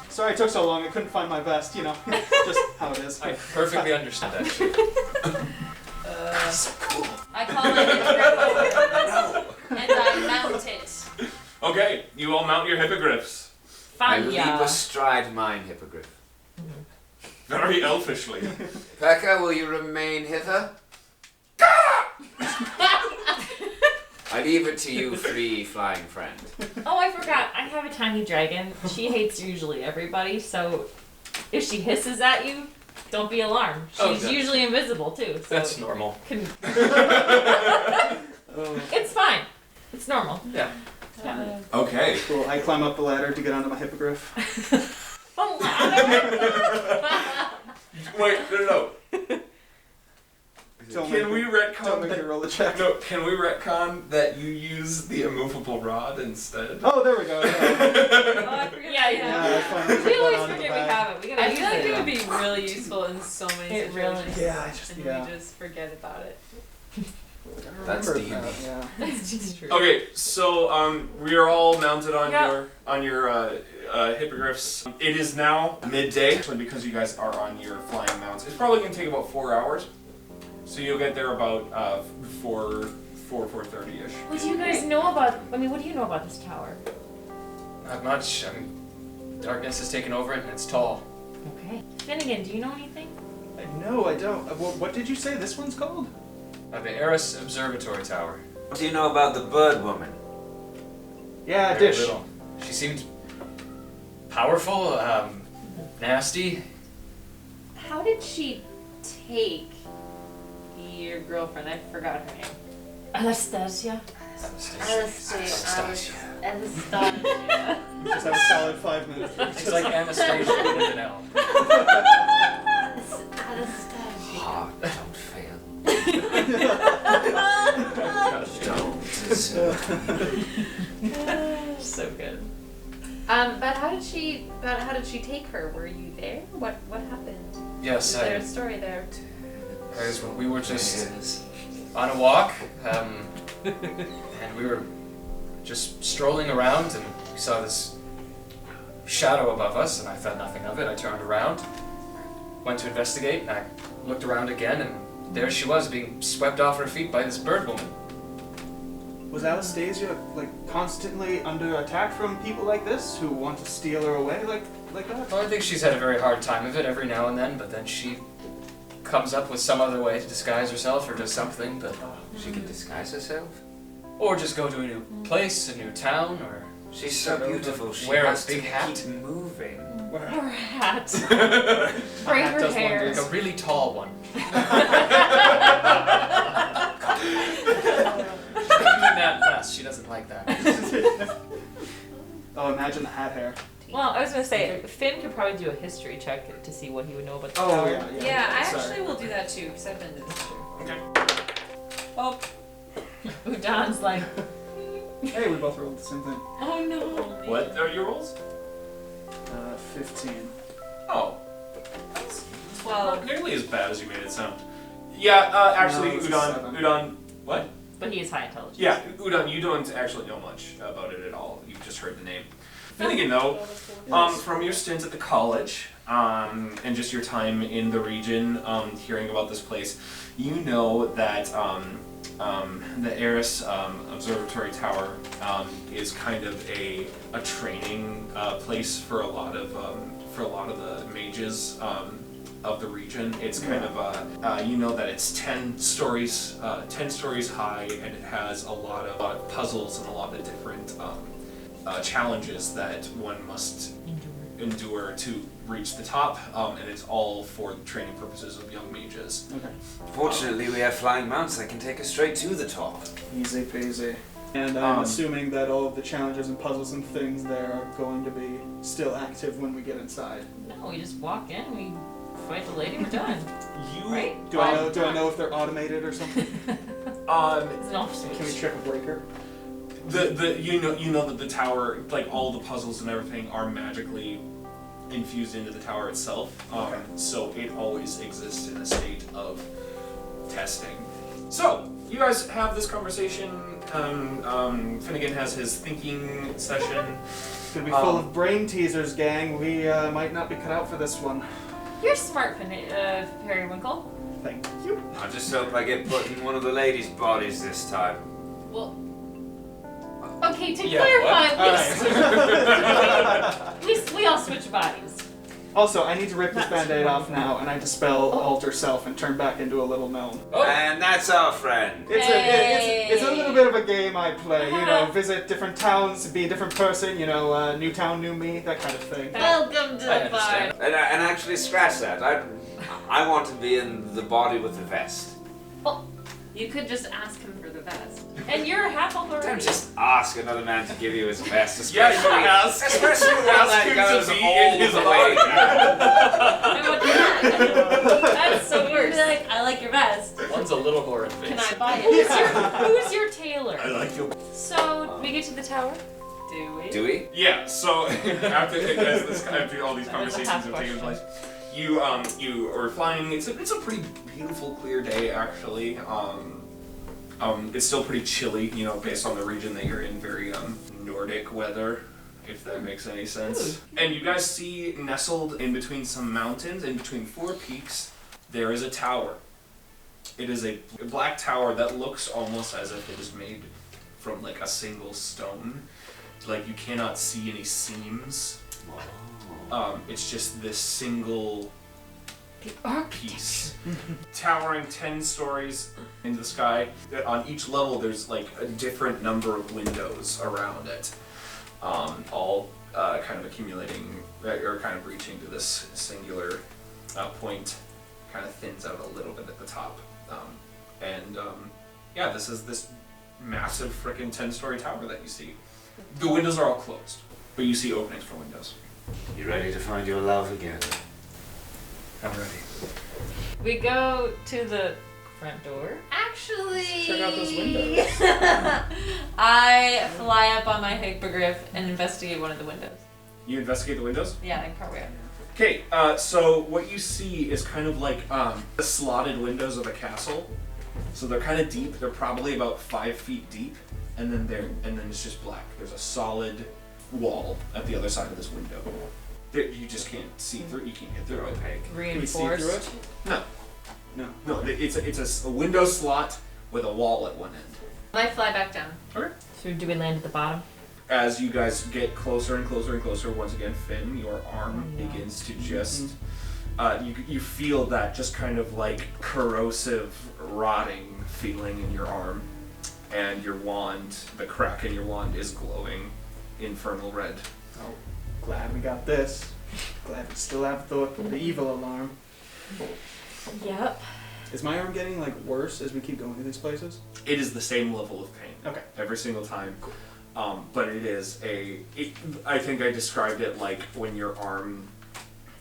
Sorry it took so long. I couldn't find my vest. You know, just how it is. I perfectly understand that. So cool. I call it a and I mount it. Okay, you all mount your hippogriffs. I leap Fine. astride mine hippogriff. Very elfishly. Pekka, will you remain hither? I leave it to you, free flying friend. Oh, I forgot. I have a tiny dragon. She hates usually everybody, so if she hisses at you, don't be alarmed. She's Oh, no. usually invisible too. So That's normal. It's fine. It's normal. Yeah. Okay. Cool. I climb up the ladder to get onto my hippogriff. Oh, ladder. Wait, no. Don't Can make we me- retcon Don't make me that? roll a check. No, can we retcon that you use the immovable rod instead? Oh, there we go. Yeah, Oh, I forget. Yeah, yeah I finally put We that always on the forget we bag. have it. We gotta I use feel like it. it would be really useful in so many It really situations. Yeah, I just And yeah. we just forget about it. That's Remember D&D. that, yeah. It's just true. Okay, so we are all mounted on Yeah. your hippogriffs. It is now midday, actually, because you guys are on your flying mounts. It's probably gonna take about 4 hours, so you'll get there about 4:30ish. What do you guys know about? I mean, what do you know about this tower? Not much. I mean, darkness has taken over it and it's tall. Okay. Finnegan, do you know anything? No, I don't. What did you say this one's called? The Aeras Observatory Tower. What do you know about the bird woman? Yeah, Very Dish. little. She seemed powerful, nasty. How did she take your girlfriend? I forgot her name. Anastasia. Anastasia. Just have a solid 5 minutes. She's like Anastasia with an L. Heart, don't fail. So good. But how did she take her? Were you there? What happened? Yes, Is there a story there? we were just on a walk, and we were just strolling around, and we saw this shadow above us, and I thought nothing of it. I turned around, went to investigate, and I looked around again, and there she was, being swept off her feet by this bird woman. Was Anastasia like constantly under attack from people like this who want to steal her away like that? Well, I think she's had a very hard time of it every now and then, but then she comes up with some other way to disguise herself or does something, but She can disguise herself? or just go to a new place, a new town, or She's so beautiful, she wear a has big to hat. keep moving. Or a hat. A Braid hat her does hair. wonders. like a really tall one. Doing that less. She doesn't like that. Oh, imagine the hat hair. Well, I was gonna say Finn could probably do a history check to see what he would know about the Oh tower. yeah, yeah. Yeah, I Sorry. actually will do that too, because I've been to this too. Okay. Oh, Udon's like, Hey, we both rolled the same thing. oh no. What are your rolls? 15. Oh, 12. not nearly as bad as you made it sound. Yeah, actually, No, it's a Udon. 7. Udon. What? But he is high intelligence. Yeah, Udon, you don't actually know much about it at all. You've just heard the name. Finnegan, though, from your stint at the college, and just your time in the region, hearing about this place, you know that the Aeras Observatory Tower is kind of a training place for a lot of the mages of the region. It's kind of you know that it's 10 stories high, and it has a lot of puzzles and a lot of different challenges that one must endure to reach the top, and it's all for training purposes of young mages. Okay. Fortunately, we have flying mounts that can take us straight to the top. Easy peasy. And I'm assuming that all of the challenges and puzzles and things there are going to be still active when we get inside. No, we just walk in, we fight the lady, we're done. You Right? Do I know if they're automated or something? It's an off switch. Can we check a breaker? you know that the tower, like all the puzzles and everything, are magically infused into the tower itself. So it always exists in a state of testing. So you guys have this conversation. Finnegan has his thinking session. It's gonna be full of brain teasers, gang. We might not be cut out for this one. You're smart, Periwinkle. Thank you. I just hope I get put in one of the ladies' bodies this time. Well, okay, to Yeah, clarify, we all switch bodies. Also, I need to rip this That's band-aid off wonderful. now, and I dispel alter self and turn back into a little gnome. Oh. And that's our friend. It's a little bit of a game I play, you know, visit different towns, be a different person, you know, new town, new me, that kind of thing. Welcome to I the understand. bar. And actually, scratch that. I want to be in the body with the vest. You could just ask him for the vest. And you're half already. Don't just ask another man to give you his vest. Yeah, you ask. Especially when that him goes to be all in his the way body. I want that. That's so You'd worse. be like, I like your vest. One's a little more in Can face. I buy it? Who's your tailor? I like your. So we get to the tower. Do we? Do we? Yeah. So after all these That was a conversations half have taken question. place, you are flying. It's a pretty beautiful, clear day actually. It's still pretty chilly, you know, based on the region that you're in. Very Nordic weather, if that makes any sense. And you guys see, nestled in between some mountains, in between 4 peaks, there is a tower. It is a black tower that looks almost as if it is made from like a single stone. Like you cannot see any seams. It's just this single piece, towering 10 stories into the sky. On each level, there's like a different number of windows around it, all kind of accumulating or kind of reaching to this singular point. Kind of thins out a little bit at the top, yeah, this is this massive frickin' 10-story tower that you see. The windows are all closed, but you see openings for windows. You ready to find your love again? I'm ready. We go to the front door. Actually, Check out those windows. I fly up on my hippogriff and investigate one of the windows. You investigate the windows? Yeah, in cartwheel. Okay, so what you see is kind of like the slotted windows of a castle. So they're kind of deep. They're probably about 5 feet deep, and then it's just black. There's a solid wall at the other side of this window. You just can't see through. You can't get through it. Can we see through Reinforced. it? No. No, it's a window slot with a wall at one end. I fly back down. So do we land at the bottom? As you guys get closer and closer and closer, once again, Finn, your arm begins to just. You feel that just kind of like corrosive, rotting feeling in your arm, and your wand, the crack in your wand, is glowing infernal red. Oh, glad we got this. Glad we still have the evil alarm. Yep. Is my arm getting like worse as we keep going to these places? It is the same level of pain. Okay. Every single time. But it is I think I described it like when your arm,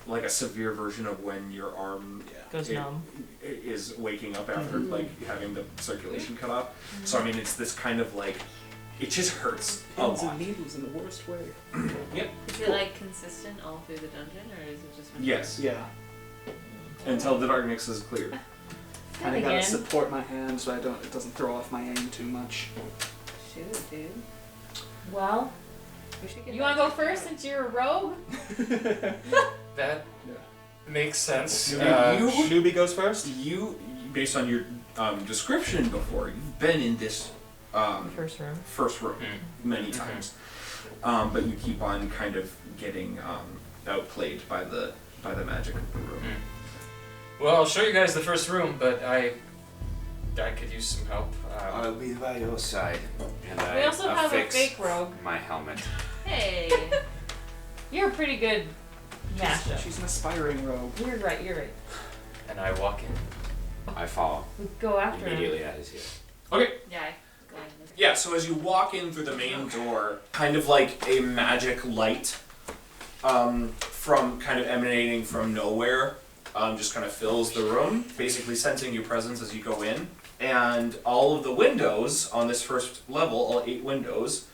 like a severe version of when your arm Goes numb. is waking up after like having the circulation cut off. So I mean, it's this kind of like, it just hurts a Pins lot. and needles in the worst way. Yep. Is it like consistent all through the dungeon, or is it just? Yes. Yeah. Until the darkness is cleared. Kind of gotta again. support my hand so it doesn't throw off my aim too much. Shoot, dude. Well, We should get you want to go first since you're a rogue? That makes sense. Newbie goes first. You, based on your description before, you've been in this First room. many times, but you keep on kind of getting outplayed by the magic of the room. Well, I'll show you guys the first room, but I could use some help. I'll be by your side. And We I also have a affix fake rogue. my helmet. Hey. You're a pretty good mashup. She's an aspiring rogue. You're right. And I walk in. I follow We go after him. immediately at his heel. Okay. Yeah. Go on. Yeah, so as you walk in through the main door, kind of like a magic light from kind of emanating from nowhere just kind of fills the room, basically sensing your presence as you go in. And all of the windows on this first level, all 8 windows,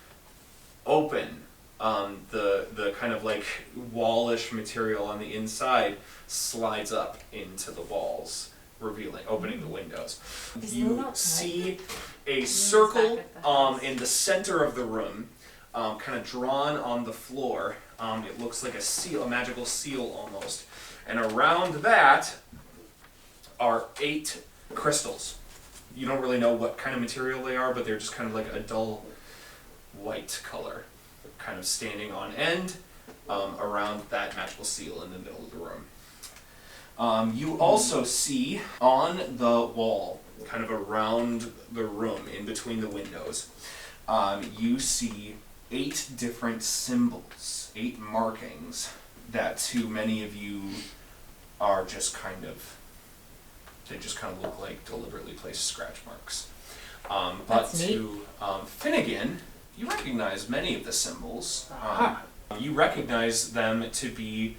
open. The kind of like wallish material on the inside slides up into the walls, opening the windows. Is You Moon outside? see a circle back at the house. in the center of the room, kind of drawn on the floor. It looks like a seal, a magical seal almost. And around that are 8 crystals. You don't really know what kind of material they are, but they're just kind of like a dull white color, kind of standing on end around that magical seal in the middle of the room. You also see on the wall, kind of around the room, in between the windows, you see 8 different symbols, 8 markings that to many of you are just kind of, they just kind of look like deliberately placed scratch marks. But That's neat. to Finnegan, you recognize many of the symbols. You recognize them to be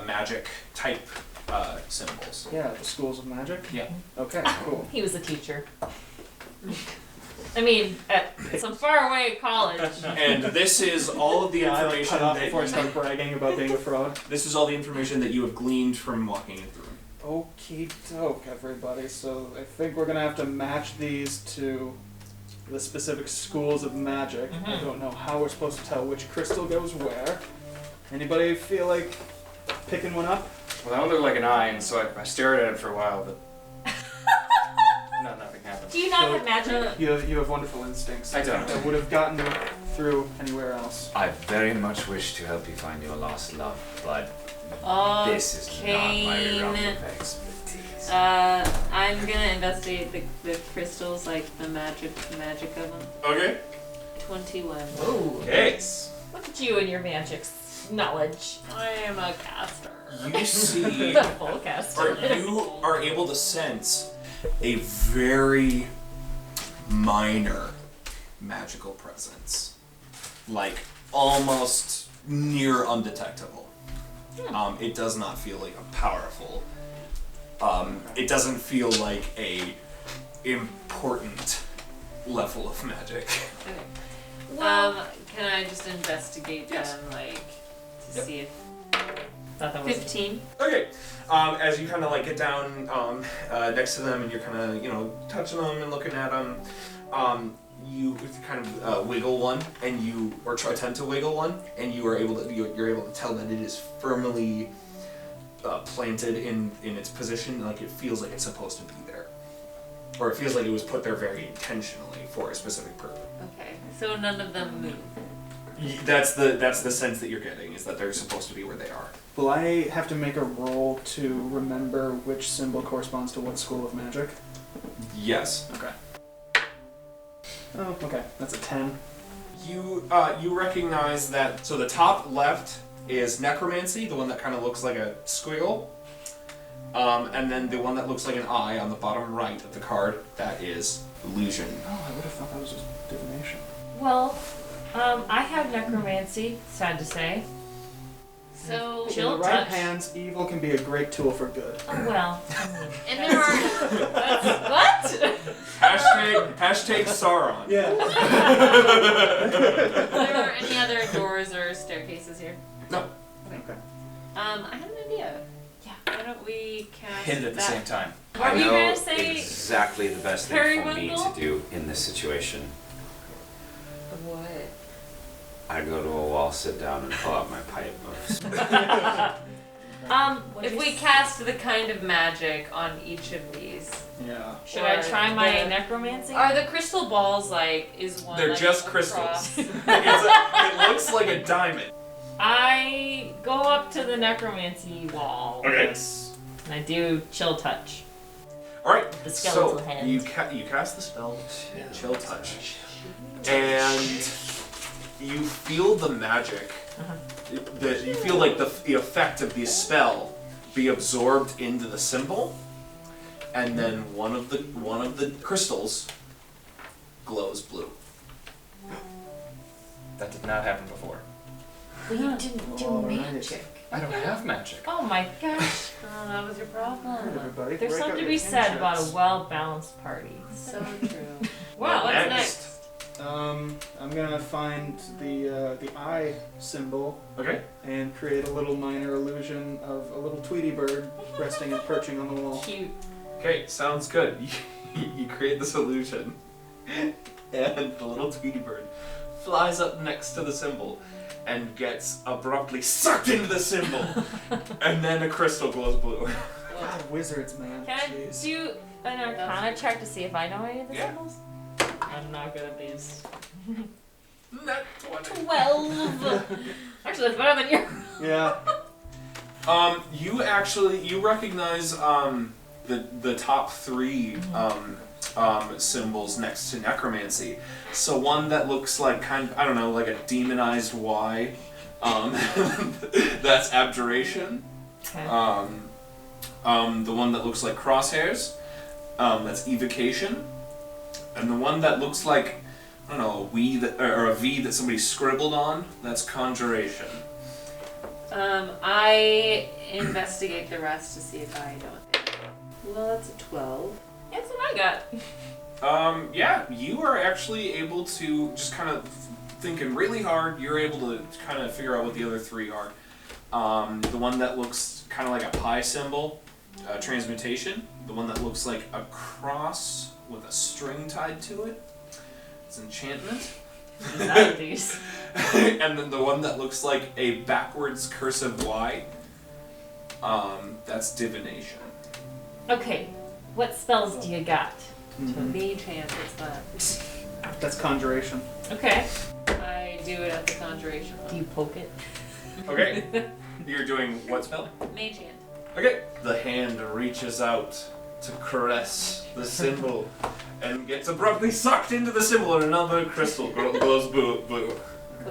magic type symbols. Yeah, the schools of magic. Yeah. Okay, cool. He was a teacher. I mean, at some faraway college. And this is all of the Yeah, I like information cut off that before I start bragging about being a fraud. this is all the information that you have gleaned from walking in the room. Okie doke, everybody. So I think we're gonna have to match these to the specific schools of magic. I don't know how we're supposed to tell which crystal goes where. Anybody feel like picking one up? Well, that one looked like an eye, and so I stared at it for a while, but nothing happened. Do you not have magic? You have wonderful instincts. I don't. That would have gotten you through anywhere else. I very much wish to help you find your lost love, but this is not my realm of expertise. I'm gonna investigate the crystals, like the magic of them. Okay. 21. Ooh. Okay. Look at you and your magic knowledge. I am a caster. You see, Full cast. or you are able to sense a very minor magical presence, like almost near undetectable. It does not feel like a powerful. It doesn't feel like a important level of magic. Okay. Can I just investigate Yes. them, like, to see if... Thought that was 15. Okay. As you kind of like get down next to them and you're kind of touching them and looking at them, you kind of wiggle one and attempt to wiggle one, and you're able to tell that it is firmly planted in its position. Like it feels like it's supposed to be there, or it feels like it was put there very intentionally for a specific purpose. Okay, so none of them move. That's the sense that you're getting, is that they're supposed to be where they are. Will I have to make a roll to remember which symbol corresponds to what school of magic? Yes. Okay. Oh, okay. That's a 10. You recognize that. So the top left is necromancy, the one that kind of looks like a squiggle, and then the one that looks like an eye on the bottom right of the card, that is illusion. Oh, I would have thought that was just divination. Well, I have necromancy, sad to say. So, In Chill the right touch. hands, evil can be a great tool for good. Well, and there are... what? Hashtag Sauron. Yeah. there are any other doors or staircases here? No. Okay. I have an idea. Yeah. Why don't we cast Hit it at the that? same time. Are I you know gonna say exactly the best thing for me periwinkle? to do in this situation. What? I go to a wall, sit down, and pull out my pipe of If we cast the kind of magic on each of these, Yeah. Should I try my the- necromancy? are the crystal balls like is one? They're like, just across? crystals. It looks like a diamond. I go up to the necromancy wall. Okay. And I do chill touch. All right. The skeletal so hand. you cast the spell, Chill Touch, and you feel the magic. You feel like the effect of the spell be absorbed into the symbol, and then one of the crystals glows blue. That did not happen before. Well, you didn't do magic. I don't have magic. Oh my gosh. Oh, that was your problem. Everybody, There's break something out to your be said about a cantrips. well-balanced party. So true. Wow, what's Next. next? I'm gonna find the eye symbol Okay. and create a little minor illusion of a little Tweety bird resting and perching on the wall. Cute. Okay, sounds good. You create this illusion, and the little Tweety bird flies up next to the symbol and gets abruptly sucked into the symbol, and then a crystal glows blue. God, wizards, man. Can I Jeez. do an Arcana check to see if I know any of the Yeah. symbols? I'm not good at these. Nat 20. 12! Actually, that's better than you. Yeah. You recognize the top three symbols next to necromancy. So one that looks like like a demonized Y. That's abjuration. Okay. The one that looks like crosshairs. That's evocation. And the one that looks like a V that somebody scribbled on. That's conjuration. I investigate the rest to see if I know it. Well, that's a 12. That's what I got. Yeah, you are actually able to just kind of thinking really hard. You're able to kind of figure out what the other three are. The one that looks kind of like a pi symbol, transmutation. The one that looks like a cross with a string tied to it. It's enchantment. These. And then the one that looks like a backwards cursive Y. That's divination. Okay, what spells do you got? Mage hand is that. That's conjuration. Okay. I do it at the conjuration Do level. you poke it? Okay. You're doing what spell? Mage hand. Okay. The hand reaches out to caress the symbol and gets abruptly sucked into the symbol and another crystal glows blue.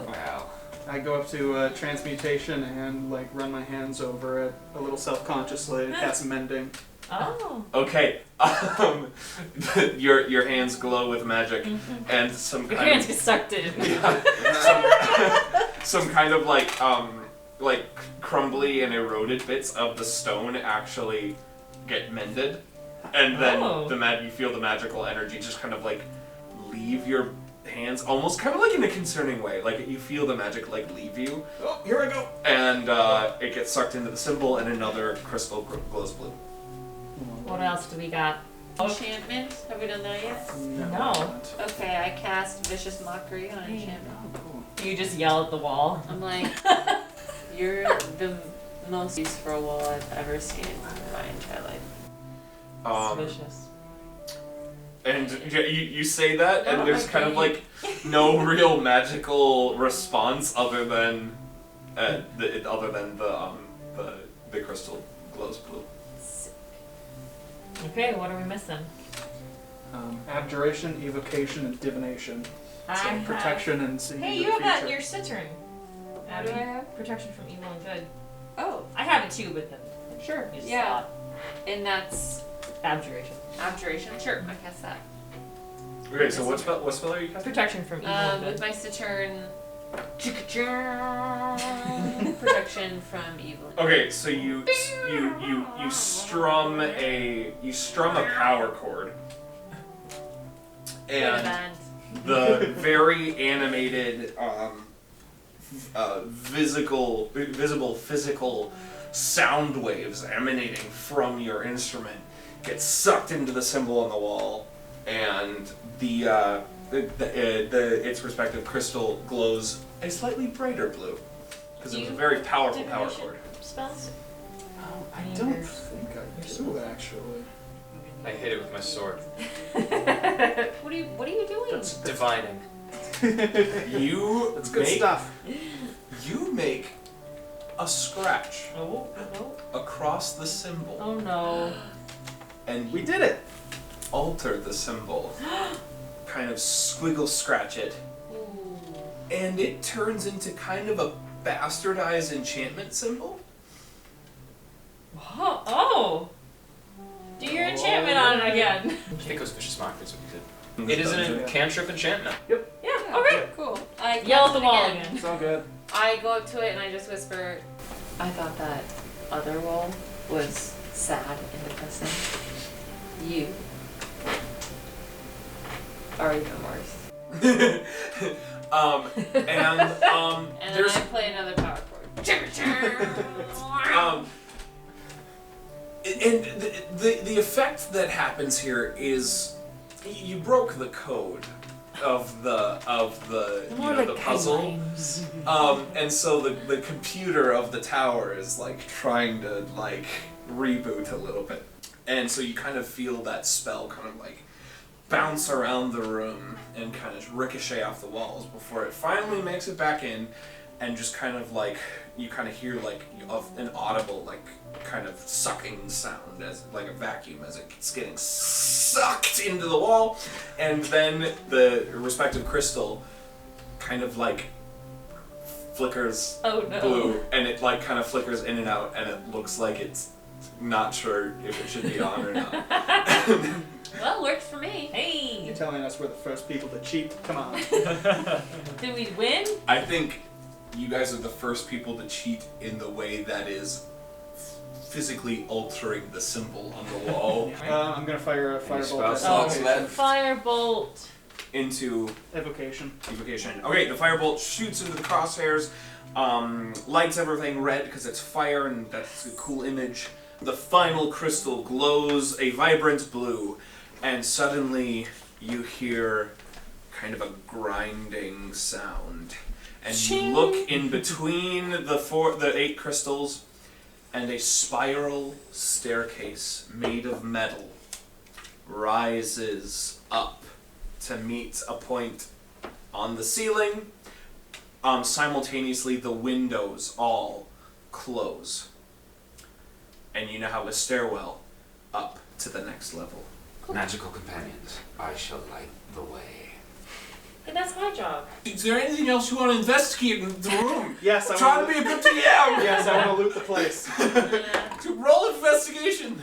Wow. I go up to transmutation and run my hands over it a little self-consciously and cast mending. Oh. Okay. Your hands glow with magic and some Your kind hands of get sucked in. some kind of like crumbly and eroded bits of the stone actually get mended, and then you feel the magical energy just kind of leave your hands, almost kind of in a concerning way. Like you feel the magic leave you. Oh, here I go! And it gets sucked into the symbol, and another crystal glows blue. What else do we got? Enchantment? Have we done that yet? No. Okay, I cast Vicious Mockery on enchantment. You just yell at the wall. I'm like, you're the most useful wall I've ever seen in my entire life. Suspicious. And you say that, and there's kind of no real magical response other than the crystal glows blue. Okay, what are we missing? Abjuration, evocation, and divination. So I protection and seeing Hey, into you the have that in future. your Cittern. What do I have? Protection from evil and good. Oh, I have it too, but then sure. you just Yeah. thought And that's abjuration. Abjuration? Sure, I cast that. Okay, so what spell are you casting? Protection from evil and With good. my Saturn. Protection from evil. Okay, so you strum a power chord, and the very animated, visible physical sound waves emanating from your instrument get sucked into the symbol on the wall, and its respective crystal glows a slightly brighter blue because it was a very powerful power cord. Spells? I don't think I do, actually. I hit it with my sword. What are you doing? That's divining. You That's good make, stuff. You make a scratch Oh, across the symbol, oh no. and We did it! alter the symbol. Kind of squiggle scratch it, and it turns into kind of a bastardized enchantment symbol. Oh! Do your enchantment on it again. I think it was Vicious Mockery, that's what you did. It is an cantrip enchantment. Yeah, okay. Cool. I Yell at the cast it wall again. again. It's all good. I go up to it and I just whisper, I thought that other wall was sad and depressing. You are even worse. And And then there's I play another power chord. And the effect that happens here is you broke the code of the the puzzle, and so the computer of the tower is like trying to like reboot a little bit, and so you kind of feel that spell kind of like bounce around the room and kind of ricochet off the walls before it finally makes it back in, and just kind of like you kind of hear like an audible like kind of sucking sound as like a vacuum as it's getting sucked into the wall, and then the respective crystal kind of like flickers blue, and it like kind of flickers in and out, and it looks like it's not sure if it should be on or not. Well, worked for me. Hey! You're telling us we're the first people to cheat? Come on. Did we win? I think you guys are the first people to cheat in the way that is physically altering the symbol on the wall I'm gonna fire a firebolt spell at slots evocation. Firebolt. into Evocation. evocation. Okay, the firebolt shoots into the crosshairs, lights everything red because it's fire, and that's a cool image. The final crystal glows a vibrant blue, and suddenly you hear kind of a grinding sound. And you look in between the 8 crystals, and a spiral staircase made of metal rises up to meet a point on the ceiling. Simultaneously, the windows all close, and you now have a stairwell up to the next level. Magical companions, I shall light the way. Hey, that's my job. Is there anything else you want to investigate in the room? Yes, I Trying want to be a good DM! Yes, I want to loot the place. Roll investigation!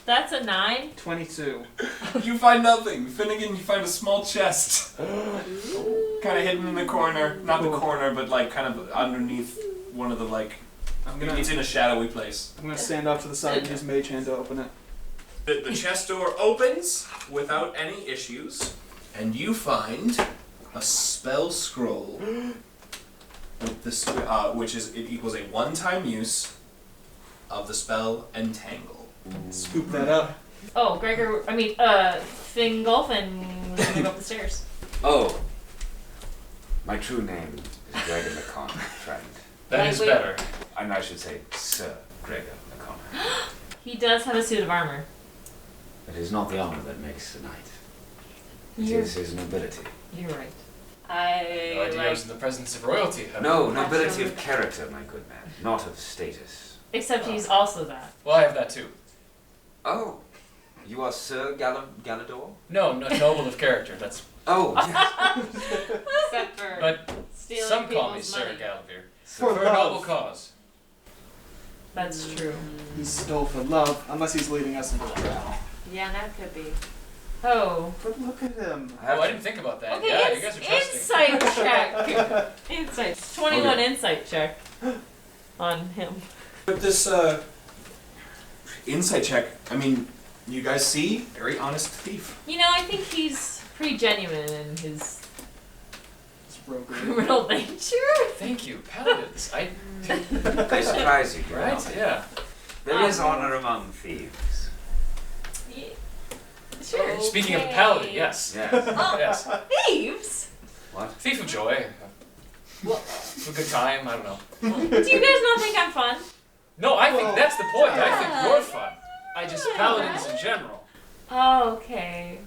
That's a 9. 22. You find nothing. Finnegan, you find a small chest. Kind of hidden in the corner. Not the corner, but like kind of underneath one of the like... It's in a shadowy place. I'm gonna stand off to the side and use Mage Hand to open it. The chest door opens without any issues, and you find a spell scroll with this, which is it equals a one-time use of the spell Entangle. Scoop that up. Oh, Fingolfin was gonna go up the stairs. Oh, my true name is Gregor McConnor, friend. That is Wait. better. And I should say Sir Gregor McConnor. He does have a suit of armor. It is not the armor that makes a knight. It You're, is his nobility. you're right. No idea I was in the presence of royalty. No, nobility of character, my good man, not of status. Except he's also that. Well, I have that too. Oh, you are Sir Gallador? No, noble of character. That's. Oh, yes. Except for But stealing some call me people's Sir money. Gallavir. For For a love. noble cause. That's true. He stole for love, unless he's leading us into a trap. Yeah, that could be. Oh. But look at him. Oh, I didn't think about that. Okay, Yeah, you guys are trusting. insight check. Insight. 21 insight check on him. With this insight check, I mean, you guys see, very honest thief. You know, I think he's pretty genuine in his roguery. Criminal nature? Thank you, paladins. They surprise you, Right? Yeah. There is honor among thieves. Yeah. Sure. Speaking of paladin, yes. Yes. Yes. Thieves? What? Thief of joy. Well, A good time. I don't know. do you guys not think I'm fun? No, I think Well, that's the point. I think yeah. you're fun. I just paladins in general. Oh, okay.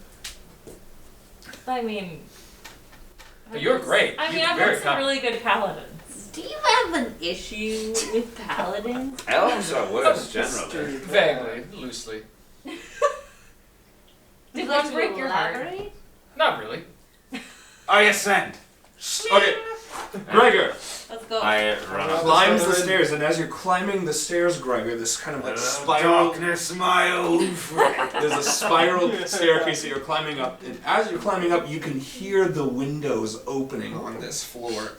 I mean... But you're great. I mean, You're I've very got some kind. really good paladins. Do you have an issue with paladins? Elves are worse generally. Vaguely, loosely. Did Would one you break your heart? elaborate? Not really. I ascend. Okay, Gregor Let's go. I run climbs the stairs, and as you're climbing the stairs, Gregor, this kind of like spiral. Darkness, my old friend. There's a spiral staircase that you're climbing up, and as you're climbing up, you can hear the windows opening on this floor,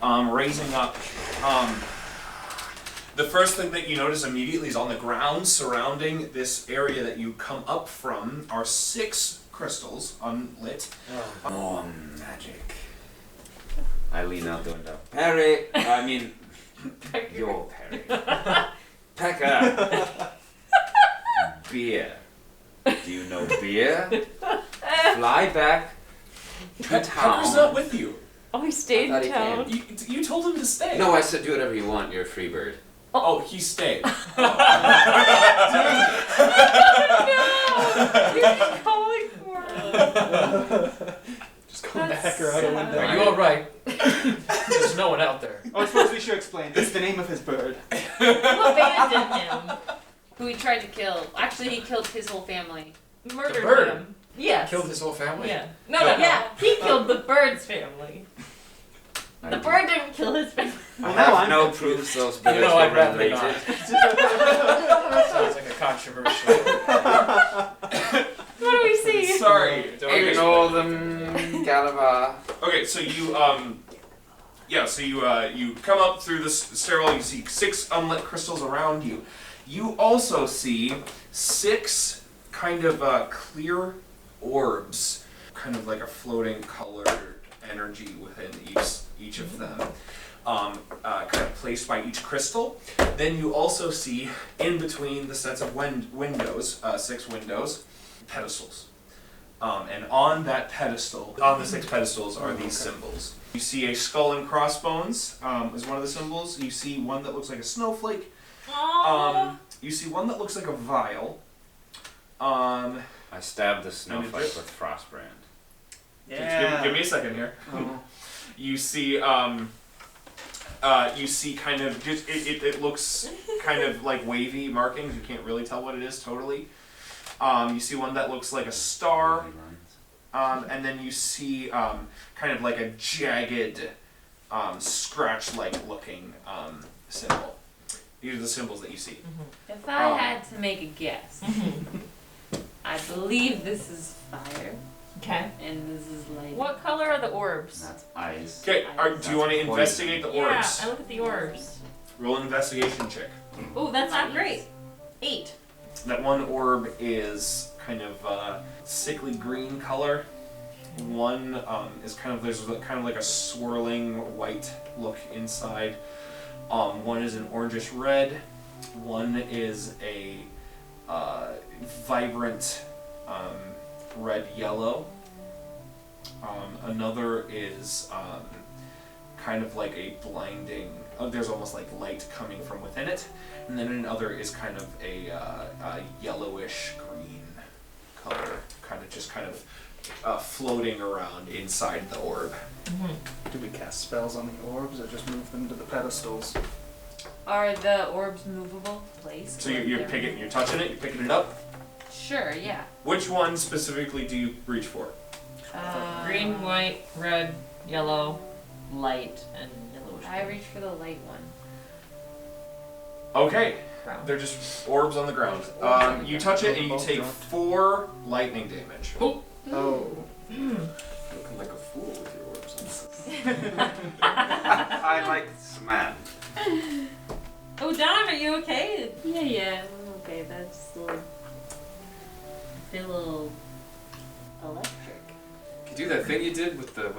raising up. The first thing that you notice immediately is on the ground surrounding this area that you come up from are 6 crystals, unlit. More magic. I lean out the window. Perry, I mean, you're Perry. Pecker. Beer. Do you know beer? Fly back to Pecker's town. not with you. Oh, he stayed I in thought he town. You told him to stay. No, I said do whatever you want. You're a free bird. Oh, he stayed. You're just calling for it. Just go back or out a window. Are you all right? There's no one out there. Oh, I suppose we should explain. It's the name of his bird. You abandoned him. Who he tried to kill. Actually, he killed his whole family. Murdered bird? him. Yes. Killed his whole family? Yeah. No, yeah. He killed the bird's family. The bird didn't kill his family. I Well, now have I'm no confused. proofs those birds You know I'd were rather related. not. Sounds like a controversial. What do we see? Sorry. Ignore them, Gallavir. Okay, so you you come up through this stairwell. You see 6 unlit crystals around you. You also see 6 kind of clear orbs, kind of like a floating colored energy within each of them, kind of placed by each crystal. Then you also see in between the sets of windows, 6 windows, pedestals. And on that pedestal, on the 6 pedestals are these symbols. You see a skull and crossbones is one of the symbols. You see one that looks like a snowflake. You see one that looks like a vial. I stabbed the snowflake with Frostbrand. Give me a second here. Oh. You see kind of just it looks kind of like wavy markings. You can't really tell what it is totally. You see one that looks like a star. And then you see kind of like a jagged, scratch-like looking symbol. These are the symbols that you see. If I had to make a guess, I believe this is fire Okay. and this is light. What color are the orbs? That's ice. Okay, do you want to That's investigate the Yeah, orbs? I look at the orbs. Roll an investigation check. Oh, that's not great. 8. That one orb is kind of sickly green color. One is there's kind of like a swirling white look inside. One is an orangish red. One is a vibrant red yellow. Another is kind of like a blinding. There's almost like light coming from within it, and then another is kind of a yellowish green color, kind of floating around inside the orb. Do we cast spells on the orbs or just move them to the pedestals? Are the orbs movable? Placed? So you're touching it, you're picking it up. Sure, yeah. Which one specifically do you reach for? Green, white, red, yellow, light, and yellowish. I reach for the light one. Okay, Brown. they're just orbs on the ground. You touch it and you take 4 lightning damage. Oh. Looking like a fool with your orbs. I like this man. Oh, Don, are you okay? Yeah, I'm okay. That's a little. I feel a little electric. Could you do that thing you did with the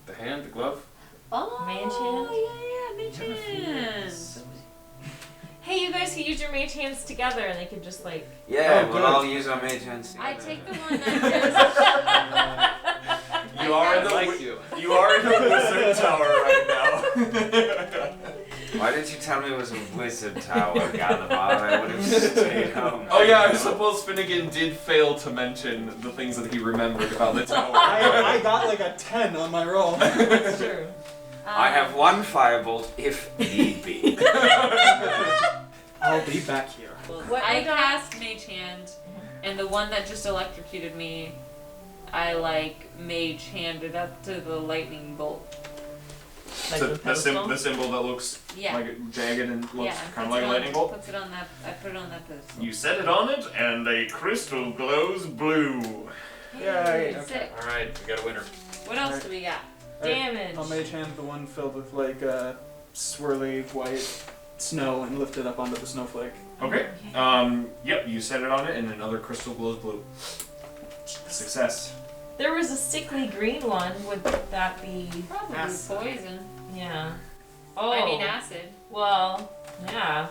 The hand, the glove. Oh, Mage hand? yeah, mage hand. Hey, you guys can use your mage hands together and they can just like... Yeah, Oh, we'll good. all use our mage hands together. I take the one that You are in I the like you. You are in a wizard tower right now. Why didn't you tell me it was a wizard tower, Gallavir? I would have stayed home. Oh yeah, I suppose Finnegan did fail to mention the things that he remembered about the tower. I got like a 10 on my roll. That's true. I have one firebolt if need be. I'll be back here. What I we got- cast mage hand, and the one that just electrocuted me, I like mage handed up to the lightning bolt. Like So the the pedestal? symbol that looks Yeah. like jagged and looks Yeah, kind of puts like it a on- lightning bolt. Puts it on that. I put it on that pedestal. You set it on it, and a crystal glows blue. Yay! Okay. Sick. All right, we got a winner. What else do we got? Damage. I'll mage hand the one filled with like swirly white snow and lift it up onto the snowflake. Okay. Yep. You set it on it, and another crystal glows blue. Success. There was a sickly green one. Would that be... Probably Acid. poison. Yeah. Oh. I mean acid. Well, yeah.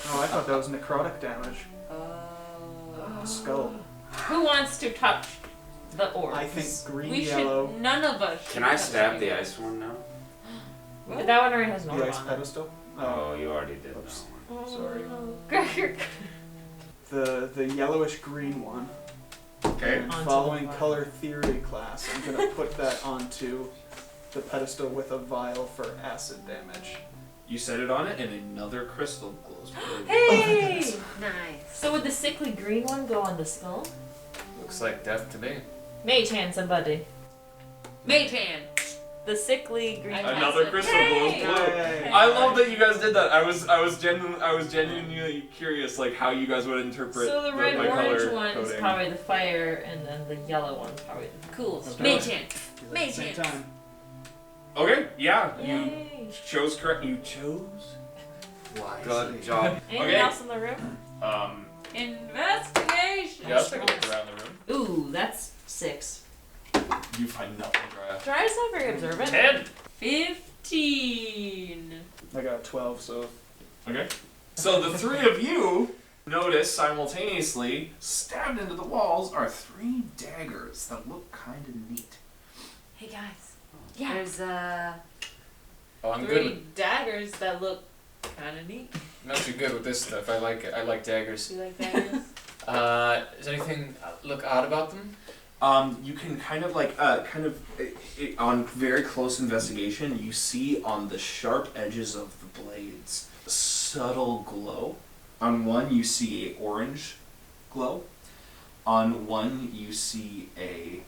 Oh, I thought that was necrotic damage. Oh. Skull. Who wants to touch the orb? I think green, We yellow. should. None of us. Can should I touch stab it. the ice one now? That one already has an The orb ice on it. pedestal. Oh, you already did Oops. that one. Sorry. Gregor. The yellowish green one. Okay. Onto Following the vial. color theory class, I'm gonna put that onto the pedestal with a vial for acid damage. You set it on it, and another crystal glows blue. Hey! Nice. So would the sickly green one go on the skull? Looks like death to me. Mage hand, somebody. Mage hand. The sickly green I one. Another crystal glows Yay! blue. Yay. I love that you guys did that. I was genuinely curious, like how you guys would interpret So the red my orange color one is coding. probably the fire, and then the yellow one's probably the... Cool. Okay. Mage hand. At the Mage same hands. time. Okay, yeah, you Yay! chose correct. You chose Good job. Anything Okay. else in the room? Investigation. Yeah, let's take a look around the room. Ooh, that's 6. You find nothing, Drea. Dry's not very observant. 10. 15. I got 12, so Okay. So the three of you notice simultaneously, stabbed into the walls, are 3 daggers that look kind of neat. Hey guys. Yeah. There's Oh, I'm 3 good. With, daggers that look kind of neat. not too good with this stuff. I like it. I like daggers. Do you like daggers? Does anything look odd about them? You can kind of on very close investigation, you see on the sharp edges of the blades subtle glow. On one, you see a orange glow. On one, you see a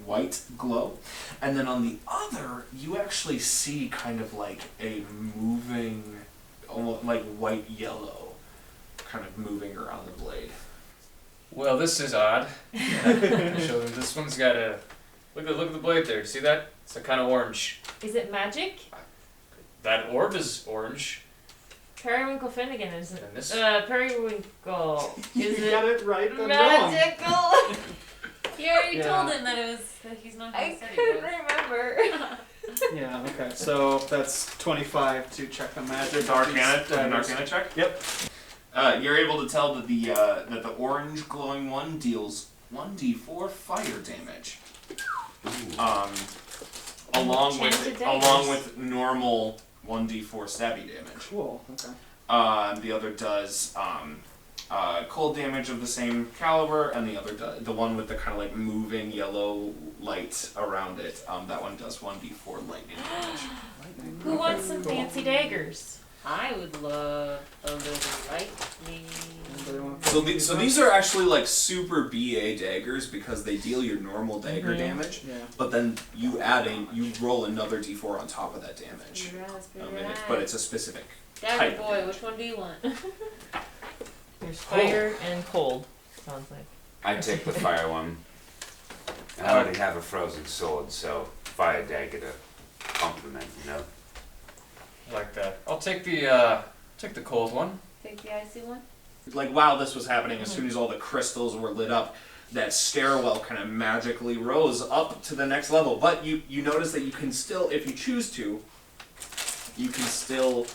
white glow, and then on the other, you actually see kind of like a moving, almost like white yellow, kind of moving around the blade. Well, this is odd. Show them. This one's got a look at the blade there. See that? It's a kind of orange. Is it magic? That orb is orange. Periwinkle Finnegan is it? And this. Periwinkle. Is you got it it right then wrong. magical? He already Yeah. told him that it was that he's not gonna I say couldn't it remember. Yeah, okay. So that's 25 to check the magic. An arcana, These an daggers. arcana check. Yep. You're able to tell that the orange glowing one deals 1d4 fire damage. Along Enchanted with normal 1d4 stabby damage. Cool. Okay. The other does cold damage of the same caliber, and the other the one with the kind of like moving yellow light around it. That one does 1d4 lightning damage. Who wants some Cool. fancy daggers? I would love a little lightning. Anybody want So these are actually like super BA daggers because they deal your normal dagger Mhm. damage, Yeah. but then you roll another d4 on top of that damage. But it's a specific Dagger type of boy, damage. which one do you want? There's fire and cold. Sounds like. I take the fire one. I already have a frozen sword, so fire dagger to complement, you know. Like that. I'll take the cold one. Take the icy one. Like while this was happening, as soon as all the crystals were lit up, that stairwell kind of magically rose up to the next level. But you notice that you can still, if you choose to, you can still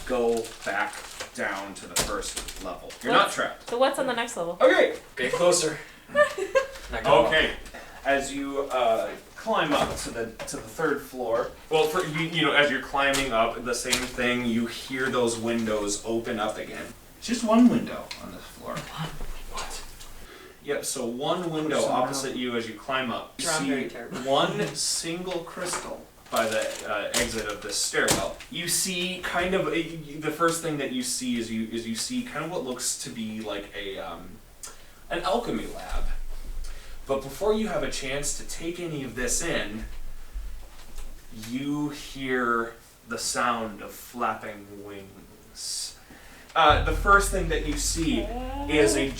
go back down to the first level. You're not trapped. So what's on the next level? Okay. Get closer. Not going Okay. As you climb up to the third floor, well, for you know, as you're climbing up, the same thing. You hear those windows open up again. It's just one window on this floor. What? Yep. So one window opposite you as you climb up. You see one single crystal by the exit of this stairwell. You see kind of the first thing that you see is you see kind of what looks to be like an alchemy lab. But before you have a chance to take any of this in, you hear the sound of flapping wings. The first thing that you see is a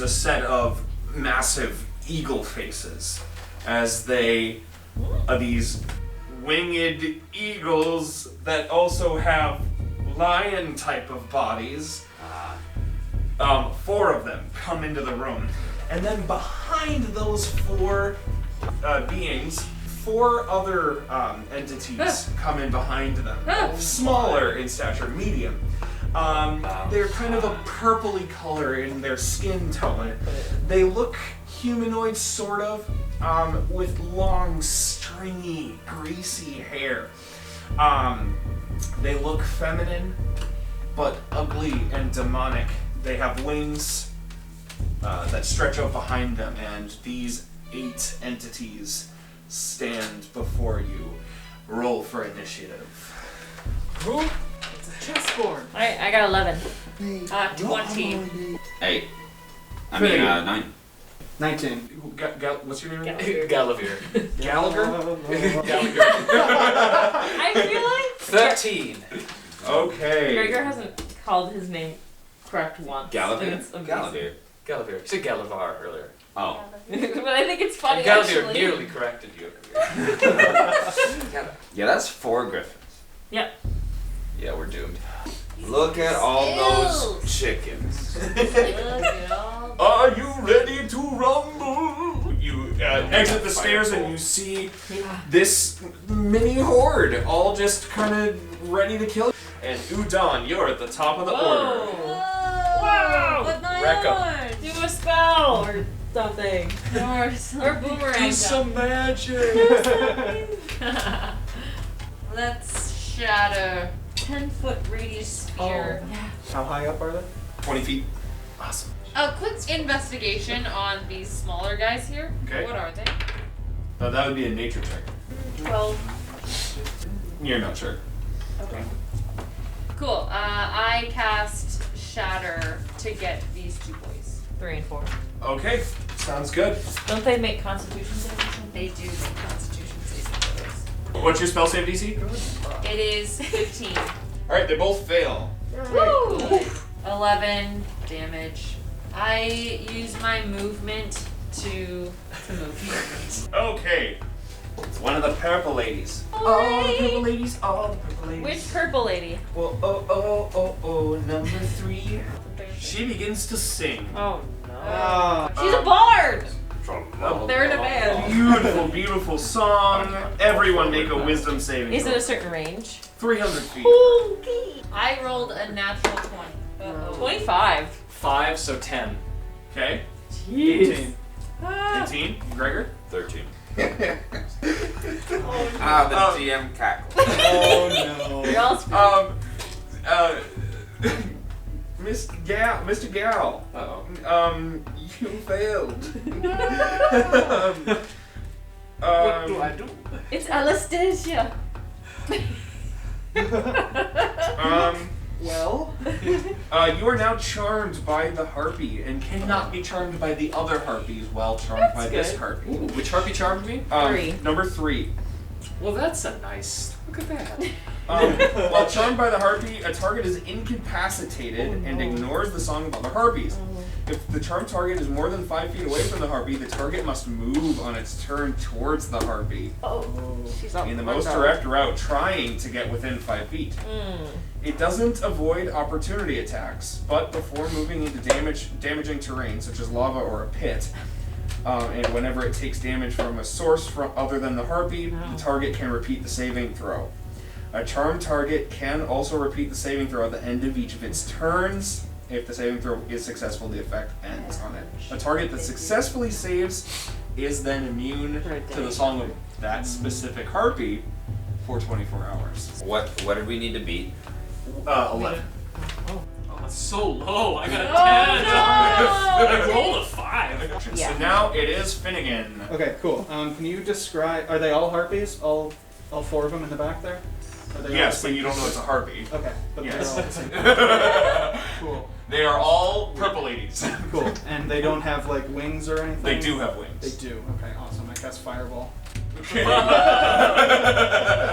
set of massive eagle faces, as they are these winged eagles that also have lion type of bodies. 4 of them come into the room. And then behind those 4 beings, 4 other entities come in behind them. Smaller in stature, medium. They're kind of a purpley color in their skin tone. They look humanoid, sort of, with long, stringy, greasy hair. They look feminine, but ugly and demonic. They have wings that stretch out behind them, and these 8 entities stand before you. Roll for initiative. Who? It's a chessboard. I got 11. 20. 8. I mean, 9. 19. What's your name? Gallavir. Gallagher? Gallagher. I feel like 13. Okay. Gregor hasn't called his name correct once. Gallavir? And it's amazing. Gallavir. Gallavir. You said Gallavir earlier. Oh. But I think it's funny, And Gallavir actually. nearly corrected you. Yeah, that's 4 griffins. Yep. Yeah, we're doomed. Look at all those chickens. Are you ready to rumble? You exit the stairs and you see this mini horde all just kind of ready to kill you. And Udon, you're at the top of the order. Wow! But my Rack up. lord! Do a spell or something. Or boomerang. some magic. Let's shatter 10-foot radius sphere. How high up are they? 20 feet. Awesome. A quick investigation on these smaller guys here. Okay. What are they? That would be a nature check. 12. You're not sure. Okay. Cool. I cast Shatter to get these 2 boys. 3 and 4. Okay, sounds good. Don't they make constitution saves? They do make Constitution saving throws. What's your spell save DC? It is 15. Alright, they both fail. Woo! 11 damage. I use my movement to move. Okay. It's one of the purple ladies. All the purple ladies, all the purple ladies. Which purple lady? Oh, number 3. She begins to sing. Oh no. She's She's a bard! They're in a band. Beautiful, beautiful song. Everyone make a wisdom saving Is throw. it a certain range? 300 feet. I rolled a natural 20. Uh-oh. 25. 5, so 10. Okay. Jeez. 18. Gregor? 13. Oh, Ah, the GM cackle. Oh You're all screwed. Mr. Gal. Uh-oh. You failed. What do I do? It's Anastasia. Well? You are now charmed by the harpy and cannot be charmed by the other harpies while charmed by this good. harpy. Ooh, which harpy charmed me? 3. Number 3. Well, that's a nice. Look at that. While charmed by the harpy, a target is incapacitated and ignores the song of other harpies. If the charmed target is more than 5 feet away from the harpy, the target must move on its turn towards the harpy She's in the most direct route, trying to get within 5 feet. It doesn't avoid opportunity attacks, but before moving into damaging terrain, such as lava or a pit, and whenever it takes damage from a source other than the harpy, the target can repeat the saving throw. A charmed target can also repeat the saving throw at the end of each of its turns. If the saving throw is successful, the effect ends on it. A target that successfully saves is then immune to the song of that specific harpy for 24 hours. What did we need to beat? 11. Oh, that's so low. I got a 10. I rolled a 5. So now it is Finnegan. Okay, cool. Can you describe? Are they all harpies? All 4 of them in the back there? Are they all Yes, the but same you don't know it's a harpy. Okay, but Yes. they're all the same. Cool. They are all purple ladies. Cool. And they don't have like wings or anything? They do have wings. They do. Okay, awesome. I cast Fireball. Okay.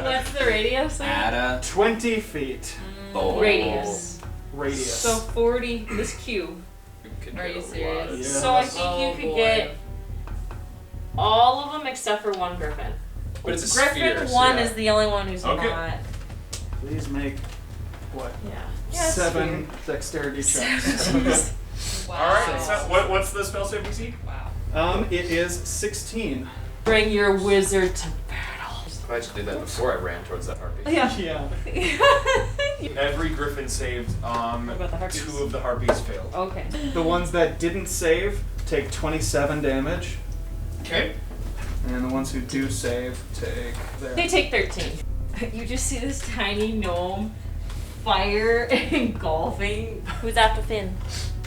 What's the radius there? Ada. 20 feet Radius. radius. So 40, this cube. Are you serious? Yeah. So I think you could get all of them except for one Griffin. But it's a Griffin sphere, so 1 yeah. is the only one who's Okay. not. Please make what? Yeah. 7 dexterity checks. Alright, so what's the spell save DC? It is 16. Bring your wizard to battle. I should do that before I ran towards that harpy. Yeah. Yeah. Every griffin saved. What about the harpies? 2 of the harpies failed. Okay. The ones that didn't save take 27 damage, Okay. and the ones who do save take their. They take 13. You just see this tiny gnome fire engulfing. Who's after Finn?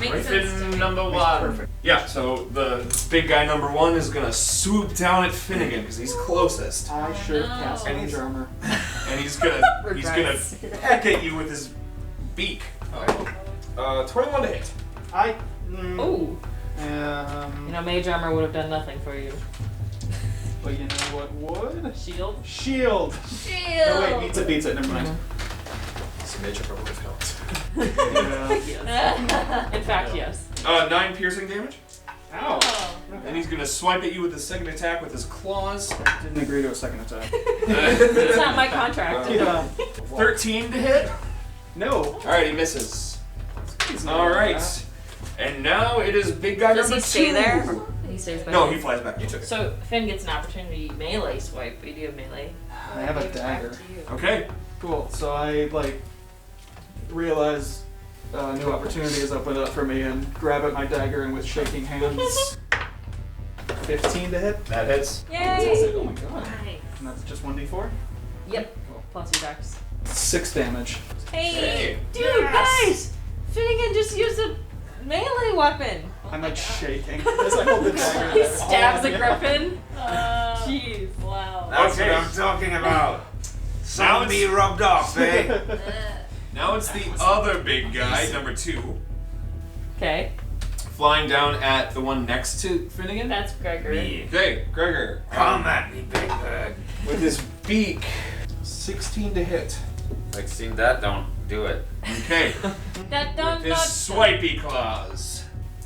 Makes sense to Griffin me. number 1. Yeah, so the big guy number 1 is gonna swoop down at Finnegan because he's closest, I should No. cast mage armor. and he's gonna peck at you with his beak. 21 to hit. I. Oh. You know, mage armor would have done nothing for you. But you know what would? Shield? Shield. No wait, beats it. Never mind. So major probably would have helped. Yeah. In fact, yes. 9 piercing damage. Ow. And he's gonna swipe at you with his second attack with his claws. Didn't agree to a second attack. It's not my contract. Yeah. 13 to hit. No. Alright, he misses. He's not Alright. And now it is big guy Does number he stay 2. there? He stays back. No, he flies back. You took it. So Finn gets an opportunity melee swipe, but you do have melee. I have a dagger. Okay. Cool. So I realize a new opportunity has opened up for me and grab at my dagger and with shaking hands. 15 to hit. That hits. Yay! Oh my god. And that's just 1d4. Yep. Plus your dex. 6 damage. Hey, dude, Yes! guys! Finnegan just used a melee weapon. I'm shaking as I hold the dagger. He stabs a Yeah. griffin. Jeez, wow. That's Okay. what I'm talking about. Now Some be it's, rubbed off, eh? now it's the other big guy, number 2, Okay, flying down at the one next to Finnegan. that's Gregor. Me. Okay, Gregor. Come at me, big bird. With his beak. 16 to hit. Like, see, that don't do it. Okay. That don't With his swipey claws.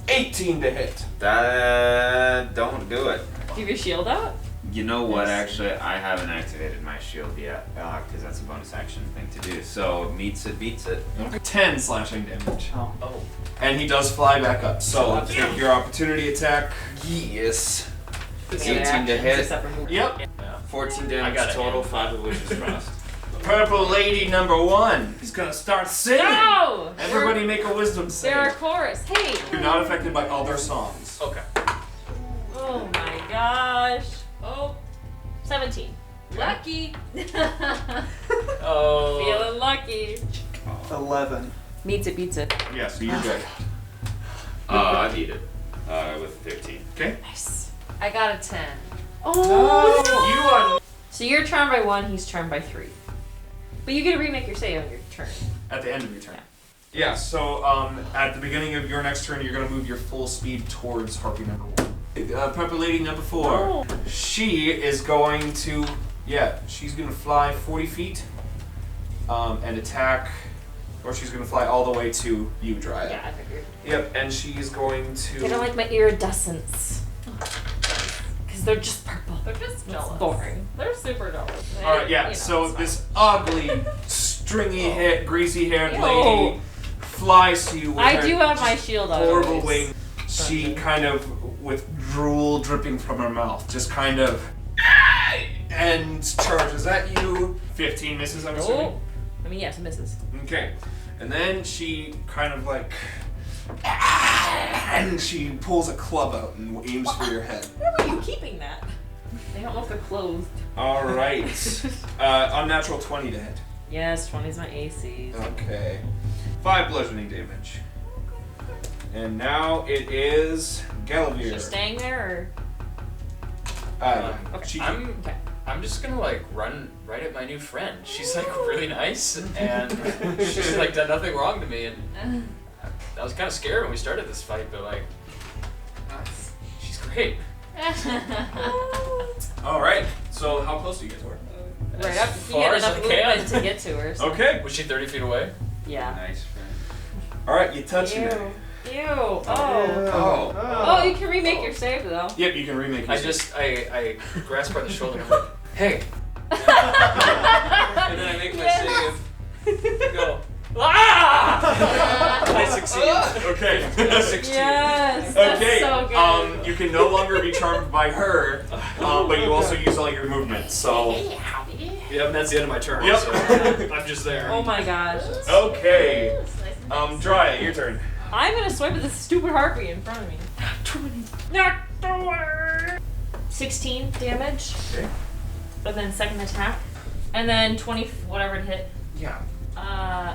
18 to hit. That don't do it. Do you have your shield out? You know what? Actually, I haven't activated my shield yet, because that's a bonus action thing to do. So meets it, beats it. 10 slashing damage. Oh. And he does fly back up. So take your opportunity attack. Yes. Any 18 other to actions hit. except for movement? Yep. 14 I damage got it. total, 5 of which is frost. Purple lady number 1. He's gonna start singing. No! Everybody make a wisdom They're a save. chorus. Hey! You're not affected by other songs. Okay. Oh my gosh. Oh, 17. Lucky. Oh. Feeling lucky. 11. Meets it, beats it. Yeah, so you're good. I beat it. With 15. Okay. Nice. I got a 10. Oh, You are So you're charmed by 1, he's charmed by 3. But you get to remake your save on your turn. at the end of your turn. Yeah, so at the beginning of your next turn, you're going to move your full speed towards Harpy number 1. Purple Lady number 4. Oh. She is going to, she's going to fly 40 feet and attack Or she's gonna fly all the way to you, Dryad. Yeah, I figured. Yep, and she's going to. They don't like my iridescents. Because they're just purple. They're just It's jealous. boring. They're super jealous. Alright, yeah, You know, so it's this ugly, stringy, greasy haired Ew. lady flies to you with I her do have my shield on. horrible always. wing. She kind of, with drool dripping from her mouth, just kind of and charges at you. 15 misses, I'm assuming. Oh. I mean, yes, it misses. Okay. And then she kind of like and she pulls a club out and aims for your head. Where were you keeping that? They don't know if they're closed. Alright. Unnatural 20 to hit. Yes, 20's my AC. Okay. 5 bludgeoning damage. And now it is Gallavir. She's staying there, Okay. She I'm Okay. I'm just gonna like run right at my new friend. She's like really nice and she's like done nothing wrong to me, and I was kind of scared when we started this fight, but like she's great. Alright. So how close do you get to her? or right As up. He far had as enough I can. movement to get to her. So. Okay. Was she 30 feet away? Yeah. Nice friend. Alright, you touch Ew. me. Ew. Oh. Oh. Oh, you can remake your save though. Yep, you can remake your I grasp by the shoulder and I'm like, hey. And then I make my save. Go. Ah! I succeed. Okay. 16. Yes. That's Okay. so good. You can no longer be charmed by her, but you also use all your movement. So. Yep, and that's the end of my turn. Yep. So I'm just there. Oh my gosh. Okay. Dry, your turn. I'm gonna swipe at this stupid harpy in front of me. Not 20. 16 damage. Okay. And then second attack. And then 20, whatever it hit. Yeah.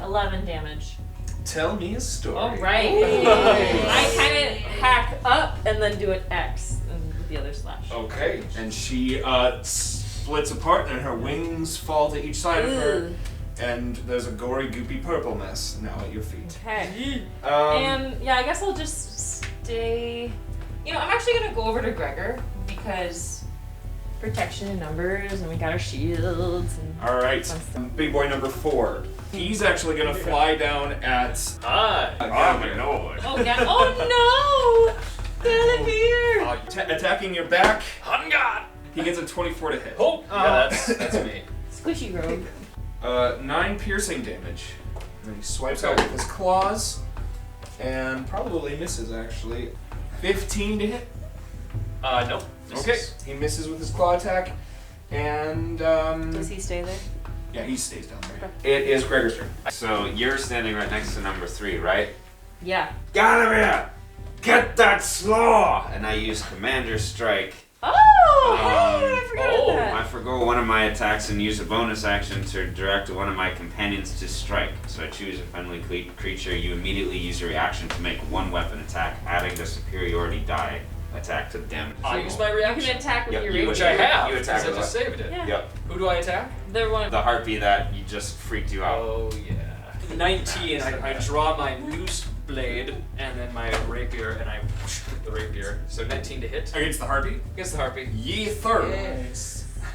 11 damage. Tell me a story. All right. I kind of hack up and then do an X with the other slash. Okay. And she splits apart, and her wings fall to each side of her, and there's a gory, goopy purple mess now at your feet. Okay. And yeah, I guess I'll just stay. You know, I'm actually gonna go over to Gregor because protection in numbers, and we got our shields. And All right. fun stuff. Big boy number 4. He's actually gonna fly down at. Hi. Gallavir. Oh yeah. Oh no! Gallavir! Attacking your back. On God. He gets a 24 to hit. Oh, yeah, that's me. Squishy rogue. 9 piercing damage. And he swipes out with his claws, and probably misses actually. 15 to hit. Nope. Okay, he misses with his claw attack, and Does he stay there? yeah, he stays down there. It is Gregor's turn. So you're standing right next to number 3, right? Yeah. Gallavir, get that slaw! And I use Commander Strike. Oh, hey, I forgot oh, that. I forgo one of my attacks and use a bonus action to direct one of my companions to strike. So I choose a friendly creature. You immediately use your reaction to make one weapon attack, adding the superiority die attack to the damage. I use my You reaction, can attack with Yep, your you- rapier. which I have, You attack because I with just saved it. Yeah. Yep. Who do I attack? They're one. The harpy that you just freaked you out. Oh, yeah. 19, I draw my noose blade, and then my rapier, and I whoosh with the rapier. So 19 to hit. Against the harpy. Against the harpy. Ye third. I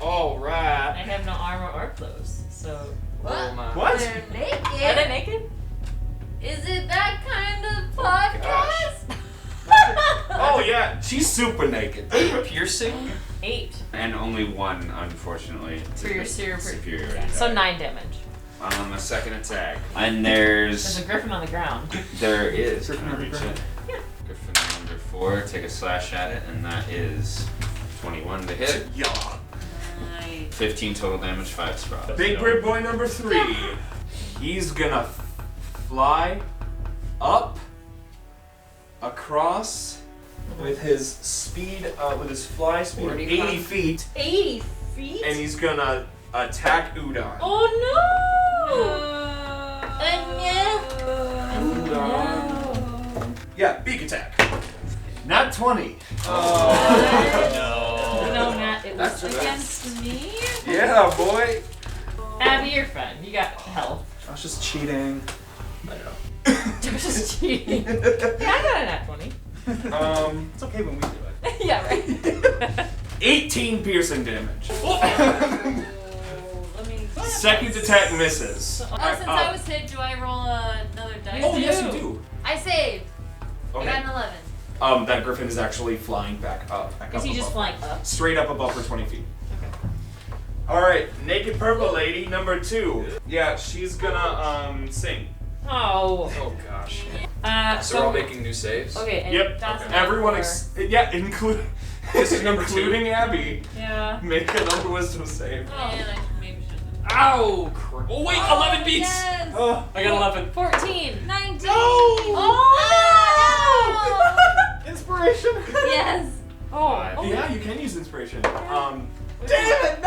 Alright. have no armor or clothes, so. Oh, my. What? They're naked. Are they naked? Is it that kind of podcast? Oh yeah, she's super naked. Piercing? 8 And only 1, unfortunately. for your superiority. Yeah, so 9 damage. A second attack. And There's there's... a griffin on the ground. There is. Griffin Can I on the reach ground. it? Griffin number 4, take a slash at it, and that is 21 to hit. Yeah. 15 total damage, 5 sprawl. Big bird boy number 3. He's gonna fly up, across, with his speed, with his fly speed of 80 feet, 80 feet? and he's gonna attack Udon. Oh no! Udon. Yeah, beak attack. Not 20. No, Matt, it was against me. Yeah, boy. Abby, you're fine. You got health. I was just cheating. You're just cheating. Yeah, I got a nat 20. It's okay when we do it. Yeah, right. 18 piercing damage. Let me Second attack misses. Oh, since I was hit, do I roll another dice? Oh, yes, you do. I saved. I got Okay. an 11. That griffin is actually flying back up. Is he just above. flying up? Straight up above for 20 feet. Alright, naked purple lady number 2. Yeah, she's gonna sing. Oh. Oh gosh. So So we're all making new saves? Okay. And Yep. That's Everyone, number this is number 2. including Abby. Yeah. Make another wisdom save. Man, I maybe should have. Ow! Oh wait, 11 beats! Yes. Oh, I got 11. 14. 19. no! Inspiration. Yes. Oh. Yeah, you can use inspiration. Damn it,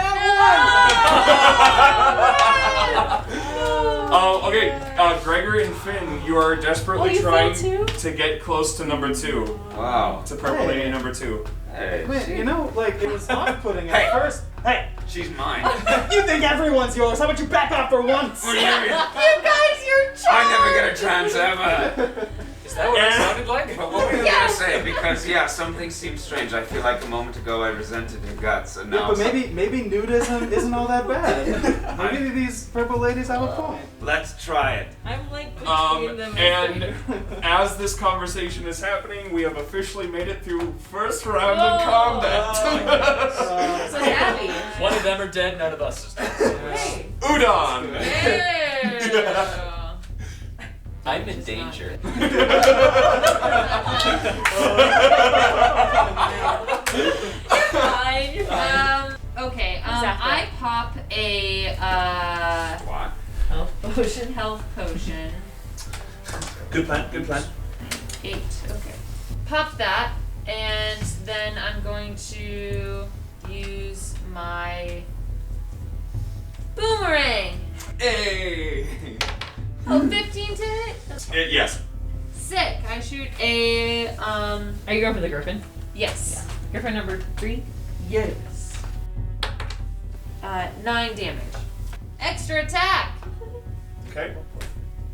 okay, Gregor and Finn, you are desperately you trying failed too? to get close to number 2. Wow. To purple lady number 2. Hey. Wait, you know, like, it was off-putting Hey. at first. Hey, She's mine. you think everyone's yours? How about you back off for once? What do you mean? You guys, you're I never get a chance ever. Is that what it sounded like? But what were you gonna say? Because yeah, something seems strange. I feel like a moment ago I resented your guts, and Yeah, now but maybe nudism isn't all that bad. Maybe these purple ladies have a point. let's try it. I'm like between them. And as this conversation is happening, we have officially made it through first round of combat. So Abby. One of them are dead, none of us is dead. Hey. Udon! Yeah. I'm in danger. Fine. You're fine. Okay. Exactly. I pop a What? Health potion. health potion. Good plan, good plan. 8. Okay. Pop that, and then I'm going to use my boomerang. Hey! Oh, 15 to hit. Yes. Sick. I shoot a Are you going for the griffin? yes. Griffin number 3. Yes. 9 damage. Extra attack. Okay.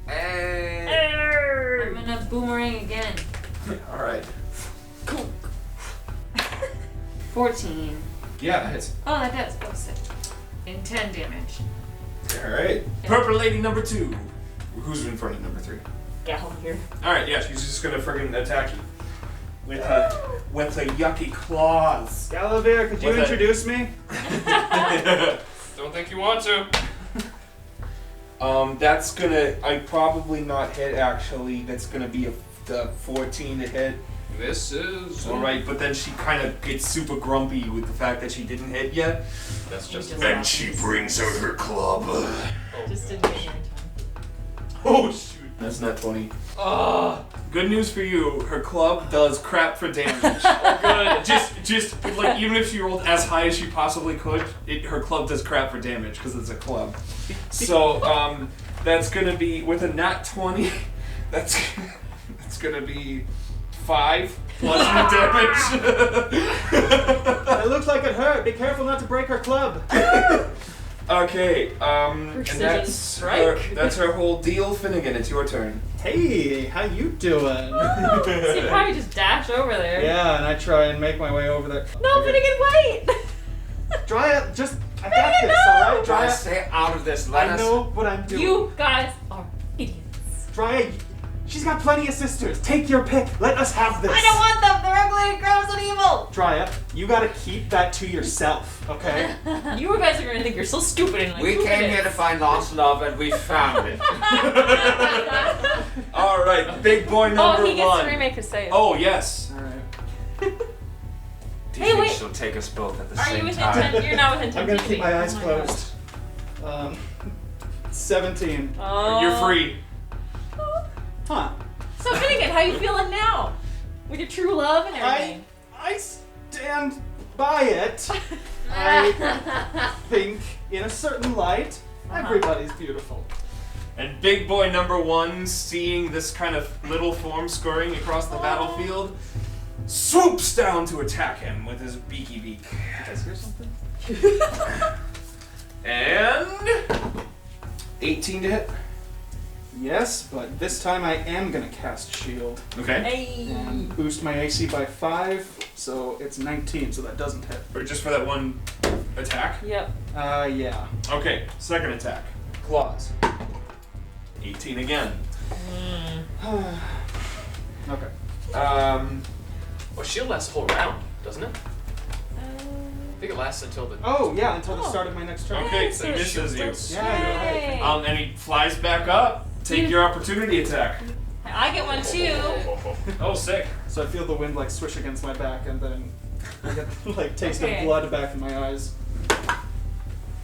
Hey. I'm gonna boomerang again. Alright. 14. Yeah, that hits. Oh, that does. Oh, sick. And 10 damage. Alright. Purple lady number 2. Who's in front of number 3? Gallavir. Alright, yeah, she's just gonna friggin' attack you. With her yucky claws. Gallavir, could you What's that? introduce me? Don't think you want to. That's gonna, I probably not hit actually. That's gonna be a 14 to hit. This is. Alright, but then she kind of gets super grumpy with the fact that she didn't hit yet. That's just. And she brings out her club. Just didn't get here in time. Oh shoot. That's not 20. Ah. Good news for you, her club does crap for damage. Good. just like even if she rolled as high as she possibly could, her club does crap for damage because it's a club. So that's gonna be with a nat 20. That's gonna be 5 plus your damage. It looks like it hurt. Be careful not to break her club. Okay, and Precision strike. that's her whole deal. Finnegan, it's your turn. Hey, how you doing? So you probably just dash over there. Yeah, and I try and make my way over there. No, Finnegan, wait! Dry up, just I got this, alright? Dry up. Stay out of this. Let I us. know what I'm doing. You guys are idiots. Dry. She's got plenty of sisters. Take your pick. Let us have this. I don't want them! They're ugly and gross and evil! Dry, you gotta keep that to yourself, okay? You guys are gonna think you're so stupid in like We 2 came minutes. here to find lost love, and we found it. All right, big boy number Oh, he gets 1. to remake his save. Oh yes. Alright. Do you Hey, think wait. she'll take us both at the Are you same within time? 10? You're not within 10 I'm gonna keep my eyes Oh closed. 17. God. You're free. Huh. So Finnegan, how you feeling now? With your true love and everything? I stand by it. I think, in a certain light, everybody's beautiful. And big boy number 1, seeing this kind of little form scurrying across the battlefield, swoops down to attack him with his beaky beak. Did I hear something? And 18 to hit. Yes, but this time I am gonna cast Shield. Okay. Hey. And boost my AC by 5, so it's 19, so that doesn't hit. Or just for that one Attack? Yep. Yeah. Okay, second attack. Claws. 18 again. Okay. Well, shield lasts a whole round, doesn't it? I think it lasts until the. Oh, yeah, until the start of my next turn. Okay, so he misses you. Yeah, you're right. And he flies back up. Take your opportunity attack. I get one too. Oh, sick. So I feel the wind like swish against my back, and then I get like taste Okay. of blood back in my eyes.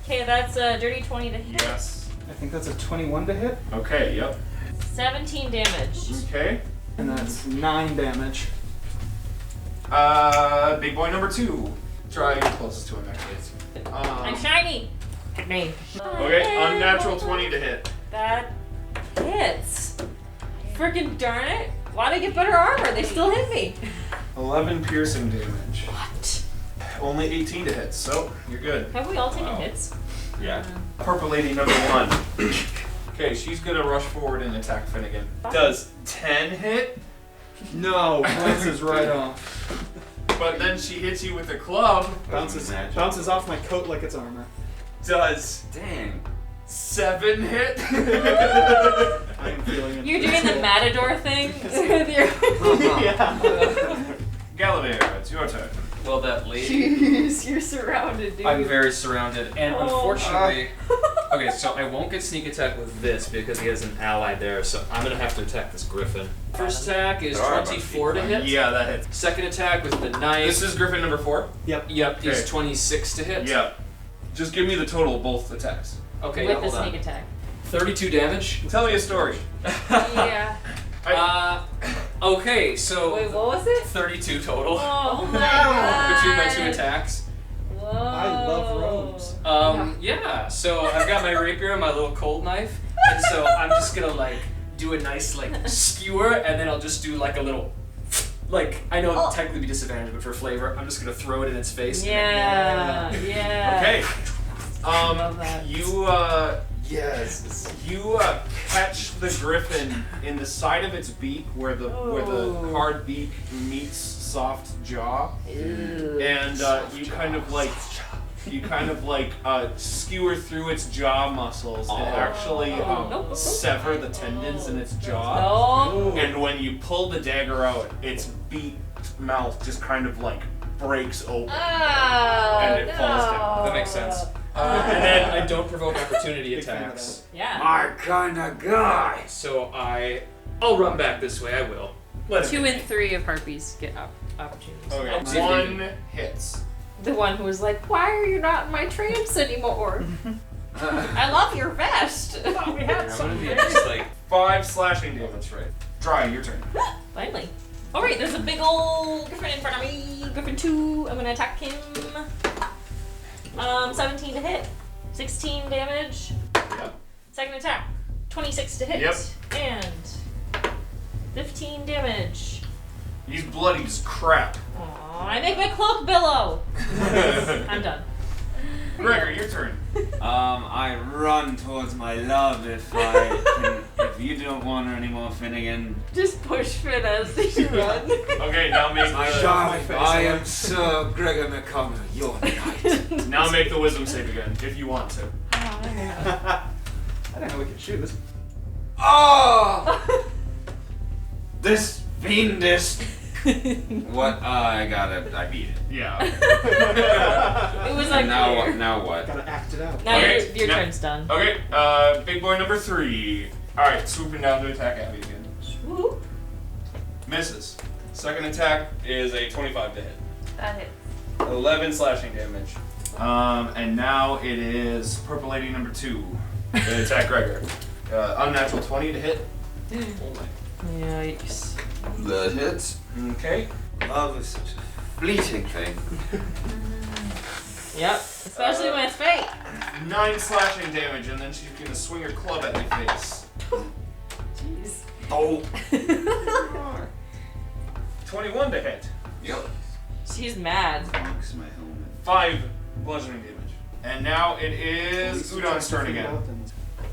Okay, that's a dirty 20 to hit. Yes. I think that's a 21 to hit, Okay, yep. 17 damage. Okay. and that's 9 damage. Big boy number 2. Try your closest to him, actually. I'm shiny. Hit me. Okay, unnatural 20 to hit. That hits. Freaking darn it. Why'd I get better armor? They still hit me. 11 piercing damage. What? Only 18 to hit, so you're good. Have we all taken Wow. hits? Yeah. Purple lady number 1. Okay, she's gonna rush forward and attack Finnegan. Does 10 hit? No, glances right off. But then she hits you with a club. Bounces off my coat like it's armor. Does Dang. 7 hit? I am feeling it. You're doing the Matador thing with your. Yeah. Gallavir, it's your turn. Well, that lady. Jeez, you're surrounded, dude. I'm very surrounded, and Oh. unfortunately. Okay, so I won't get sneak attack with this because he has an ally there, so I'm gonna have to attack this griffin. First attack is There are a bunch of 24 to people. hit. Yeah, that hits. Second attack with the knife. This is Griffin number 4? Yep, Okay. is 26 to hit. Yeah. Just give me the total of both attacks. Okay, yeah, With the hold on. sneak attack. 32 damage. Tell me a story. Yeah. Okay, so Wait, what was it? 32 total Oh my between my god. 2 attacks. Whoa. I love robes. Yeah, so I've got my rapier and my little cold knife, and so I'm just gonna like do a nice like skewer, and then I'll just do like a little, like I know it'll technically be disadvantaged, but for flavor, I'm just gonna throw it in its face. Yeah. Yeah. Okay. love that. You catch the griffin in the side of its beak where the Oh. hard beak meets soft jaw, Ew. and you kind of like skewer through its jaw muscles and actually Nope. sever the tendons in its jaw. No. And when you pull the dagger out, its beaked mouth just kind of like breaks open. Oh, And it falls down. That makes sense. And then I don't provoke opportunity Big fan of attacks. Yeah. My kind of guy. So I'll run back this way. I will. Let it 2 be. and 3 of harpies get opportunities. Okay, See if one hits. The one who was like, "Why are you not in my trance anymore? I love your vest." I'm gonna be just like 5 slashing damage, right? Dry, your turn. Finally. All right, there's a big old griffin in front of me. Griffin 2. I'm gonna attack him. 17 to hit. 16 damage. Yep. Second attack. 26 to hit. Yep. And 15 damage. He's bloody as crap. Aw, I make my cloak billow. I'm done. Gregor, your turn. I run towards my love if you don't want her anymore, Finnegan. Just push Finn as you run. Okay, now make My the, darling, I am Sir Gregor McConnell, your knight. now make the wisdom save again, if you want to. I didn't know we could choose. Oh! This fiendish. What? I got it. I beat it. Yeah. It was like Now what? Gotta act it out. Now Okay, your now- turn's done. Okay, big boy number 3. Alright, swooping down to attack Abby again. Woo. Misses. Second attack is a 25 to hit. That hits. 11 slashing damage. And now it is Purple Lady number 2. Gonna attack Gregor. Unnatural 20 to hit. oh my. Yikes. That hits. Okay. Love is such a fleeting thing. Yep. Especially when it's fake. 9 slashing damage, and then she's gonna swing her club at my face. Jeez. Oh. 21 to hit. Yep. She's mad. Thanks, my helmet. 5 bludgeoning damage. And now it is Udon's turn again.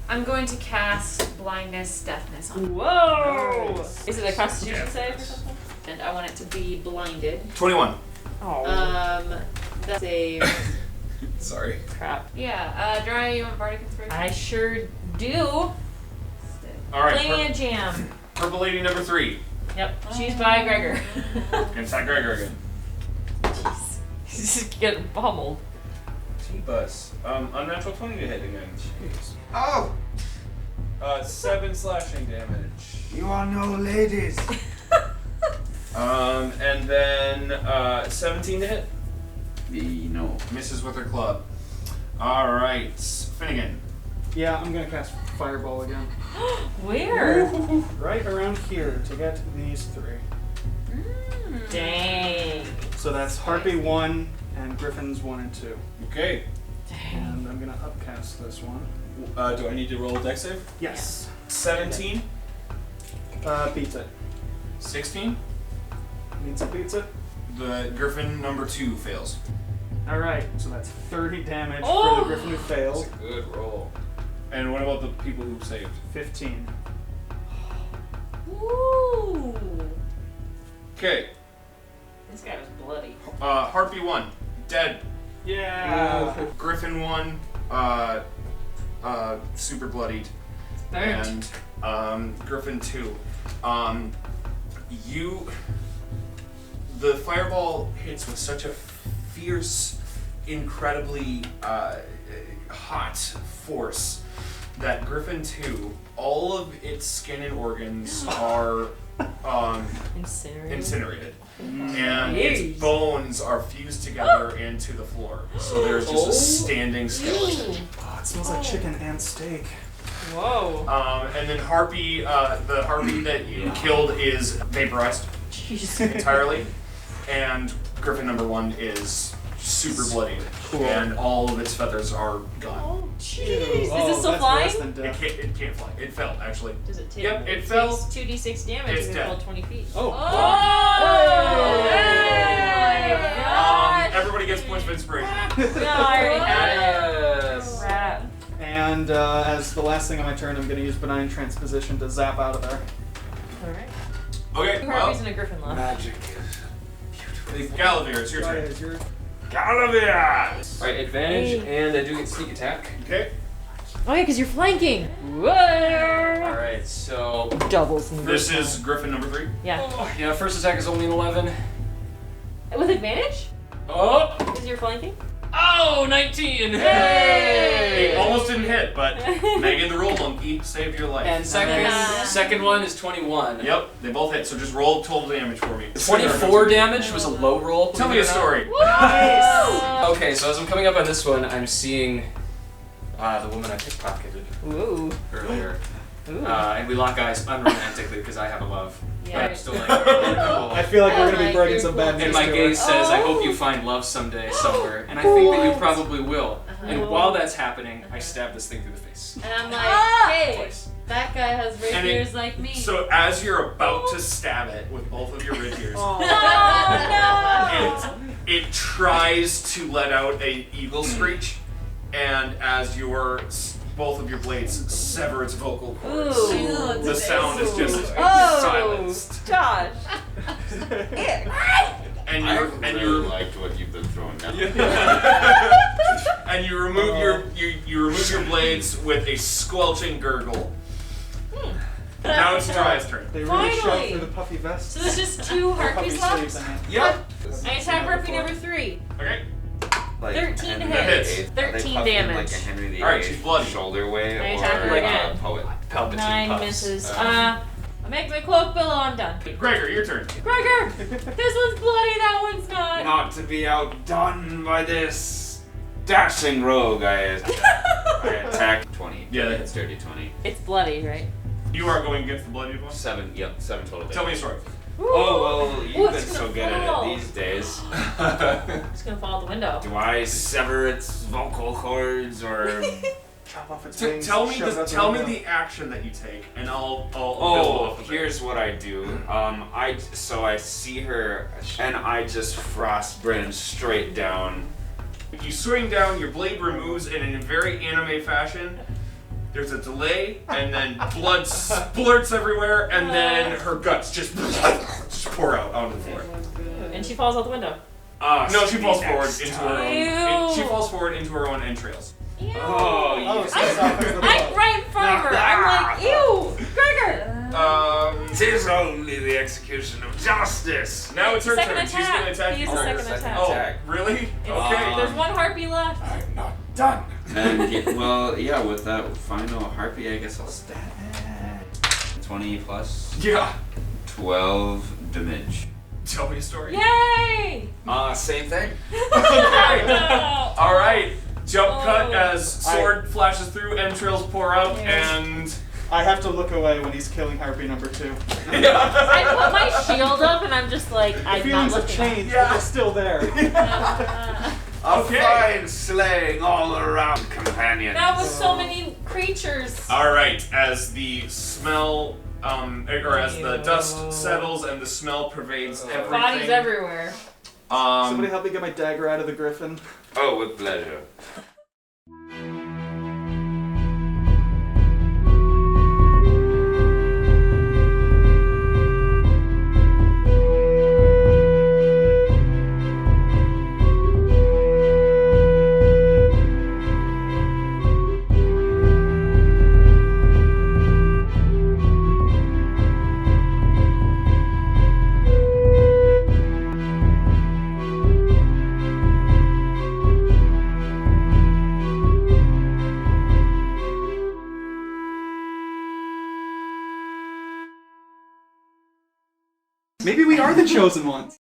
I'm going to cast Blindness, Deafness on him. Whoa! Nice. Is it a Constitution Yeah. save or something? And I want it to be blinded. 21. Oh. That's a Sorry. Crap. Yeah, Dry, you want Bardic Inspiration? I sure do. Alright, Playing a jam. Purple Lady number 3. Yep, she's by Gregor. Inside Gregor again. Jeez. He's just getting pummeled. T-Bus. Unnatural 20 to hit again. Jeez. Oh! 7 slashing damage. You are no ladies. And then 17 to hit. No. Misses with her club. Alright, Finnegan. Yeah, I'm gonna cast Fireball again. Where? Right around here to get these 3. Dang. So that's Harpy 1 and Griffin's 1 and 2. Okay. And I'm gonna upcast this one. Do I need to roll a dex save? Yes. 17. Beats it. 16. Beats it. The Griffin number 2 fails. Alright, so that's 30 damage Oh! for the Griffin who failed. That's a good roll. And what about the people who saved? 15. Ooh. Okay. This guy was bloody. Harpy 1, dead. Yeah. Griffin 1, super bloodied. Burnt. And Griffin 2. The fireball hits with such a fierce, incredibly hot force that Griffin 2, all of its skin and organs are incinerated. And its bones are fused together into the floor. So there's just a standing skeleton. Oh, it smells like chicken and steak. Whoa. And then Harpy, the Harpy that you killed is vaporized entirely. And Griffin number 1 is super bloodied. Cool. And all of its feathers are gone. Oh, jeez. Ew. Is Oh, this still that's flying? worse than death. It can't fly. It fell, actually. Does it take? Yep, it fell. takes 2d6 damage It's if it dead. fell 20 feet. Oh. Everybody gets points of inspiration. No, I already had it. Yes. Crap. And as the last thing on my turn, I'm going to use Benign Transposition to zap out of there. Alright. Okay, Two well, Harpies and a Griffin left. Magic. Gallavir, it's your turn. Is your Gallavir! Alright, advantage, and I do get sneak attack. Okay. Oh yeah, because you're flanking. Whoa. Alright, so. Doubles. This is Griffin number 3. Yeah. Oh, yeah, first attack is only an 11. With advantage? Oh! Because you're flanking? Oh, 19! It almost didn't hit, but Megan the Roll Monkey saved your life. And second one is 21. Yep, they both hit, so just roll total damage for me. 24 damage was a low roll. Tell me a story. Nice. Okay, so as I'm coming up on this one, I'm seeing the woman I pickpocketed Ooh. earlier. Ooh. And we lock eyes unromantically because I have a love. Yeah. But I'm still like, oh, I feel like we're going to be like breaking your some bad cool news. and my to gaze us. says, I hope you find love someday somewhere. And I think that you probably will. And while that's happening, I stab this thing through the face. And I'm like, hey, Twice. that guy has And it- rapiers like me. So as you're about to stab it with both of your rapiers, Oh, it tries to let out a eagle screech, and as both of your blades sever its vocal cords, Ooh. the sound is just Oh. silenced. Josh. And I you really liked what you've been throwing down. and you remove you remove your blades with a squelching gurgle. Now it's Dry's turn. They really shout Finally. for the puffy vests. So there's just 2 Or puffy Harpies sleeves, left? I mean. Yep. I attack Harpy number 3. Okay. Like 13 Henry hits. VIII? Are they 13 puffing damage. Like a Henry VIII Alright, she's bloody. shoulder way I or attack her like again. a poet? Palpatine 9 puffs. misses. I make my cloak billow, I'm done. Gregor, your turn. Gregor! This one's bloody, that one's not. Not to be outdone by this dashing rogue, I attack 20. Yeah, that it's dirty 20. It's bloody, right? You are going against the bloody one. 7 total. Tell me a story. Oh, well, you've Ooh, been it's so gonna good at fall. it these days. It's gonna fall out the window. Do I sever its vocal cords or... Chop off its T- wings, tell me shove it the out tell me window. the action that you take, and I'll build Oh, off of it. here's what I do. I see her, and I just frostburn straight down. You swing down, your blade removes, and in a very anime fashion, there's a delay, and then blood splurts everywhere, and then her guts just pour out onto the floor. And she falls out the window. No, she falls Next forward into her own. Ew. She falls forward into her own entrails. Ew. Oh, Oh, you so it's off as the I'm ball. right in front of her. I'm like, ew, Gregor. Tis only the execution of justice. Now it's her Second turn. She's gonna attack. attack He you. used a Oh, second second attack. Oh, attack. really? It's- Okay. There's one harpy left. I'm not done. And yeah, with that final harpy, I guess I'll stab it. 20 plus Yeah. 12 damage. Tell me a story. Yay! Same thing. Okay. No. All right. Jump cut Oh. as sword flashes through, entrails pour out, Yeah. and I have to look away when he's killing Harpy number 2. I put my shield up and I'm just like, The I'm not feelings have looking. changed, Yeah. but they're still there. A Okay. fine slaying all around, companions. That was so many creatures. all right. As the smell, or as the dust settles and the smell pervades everything. Bodies everywhere. Somebody help me get my dagger out of the griffin. Oh, with pleasure. Maybe we are the chosen ones.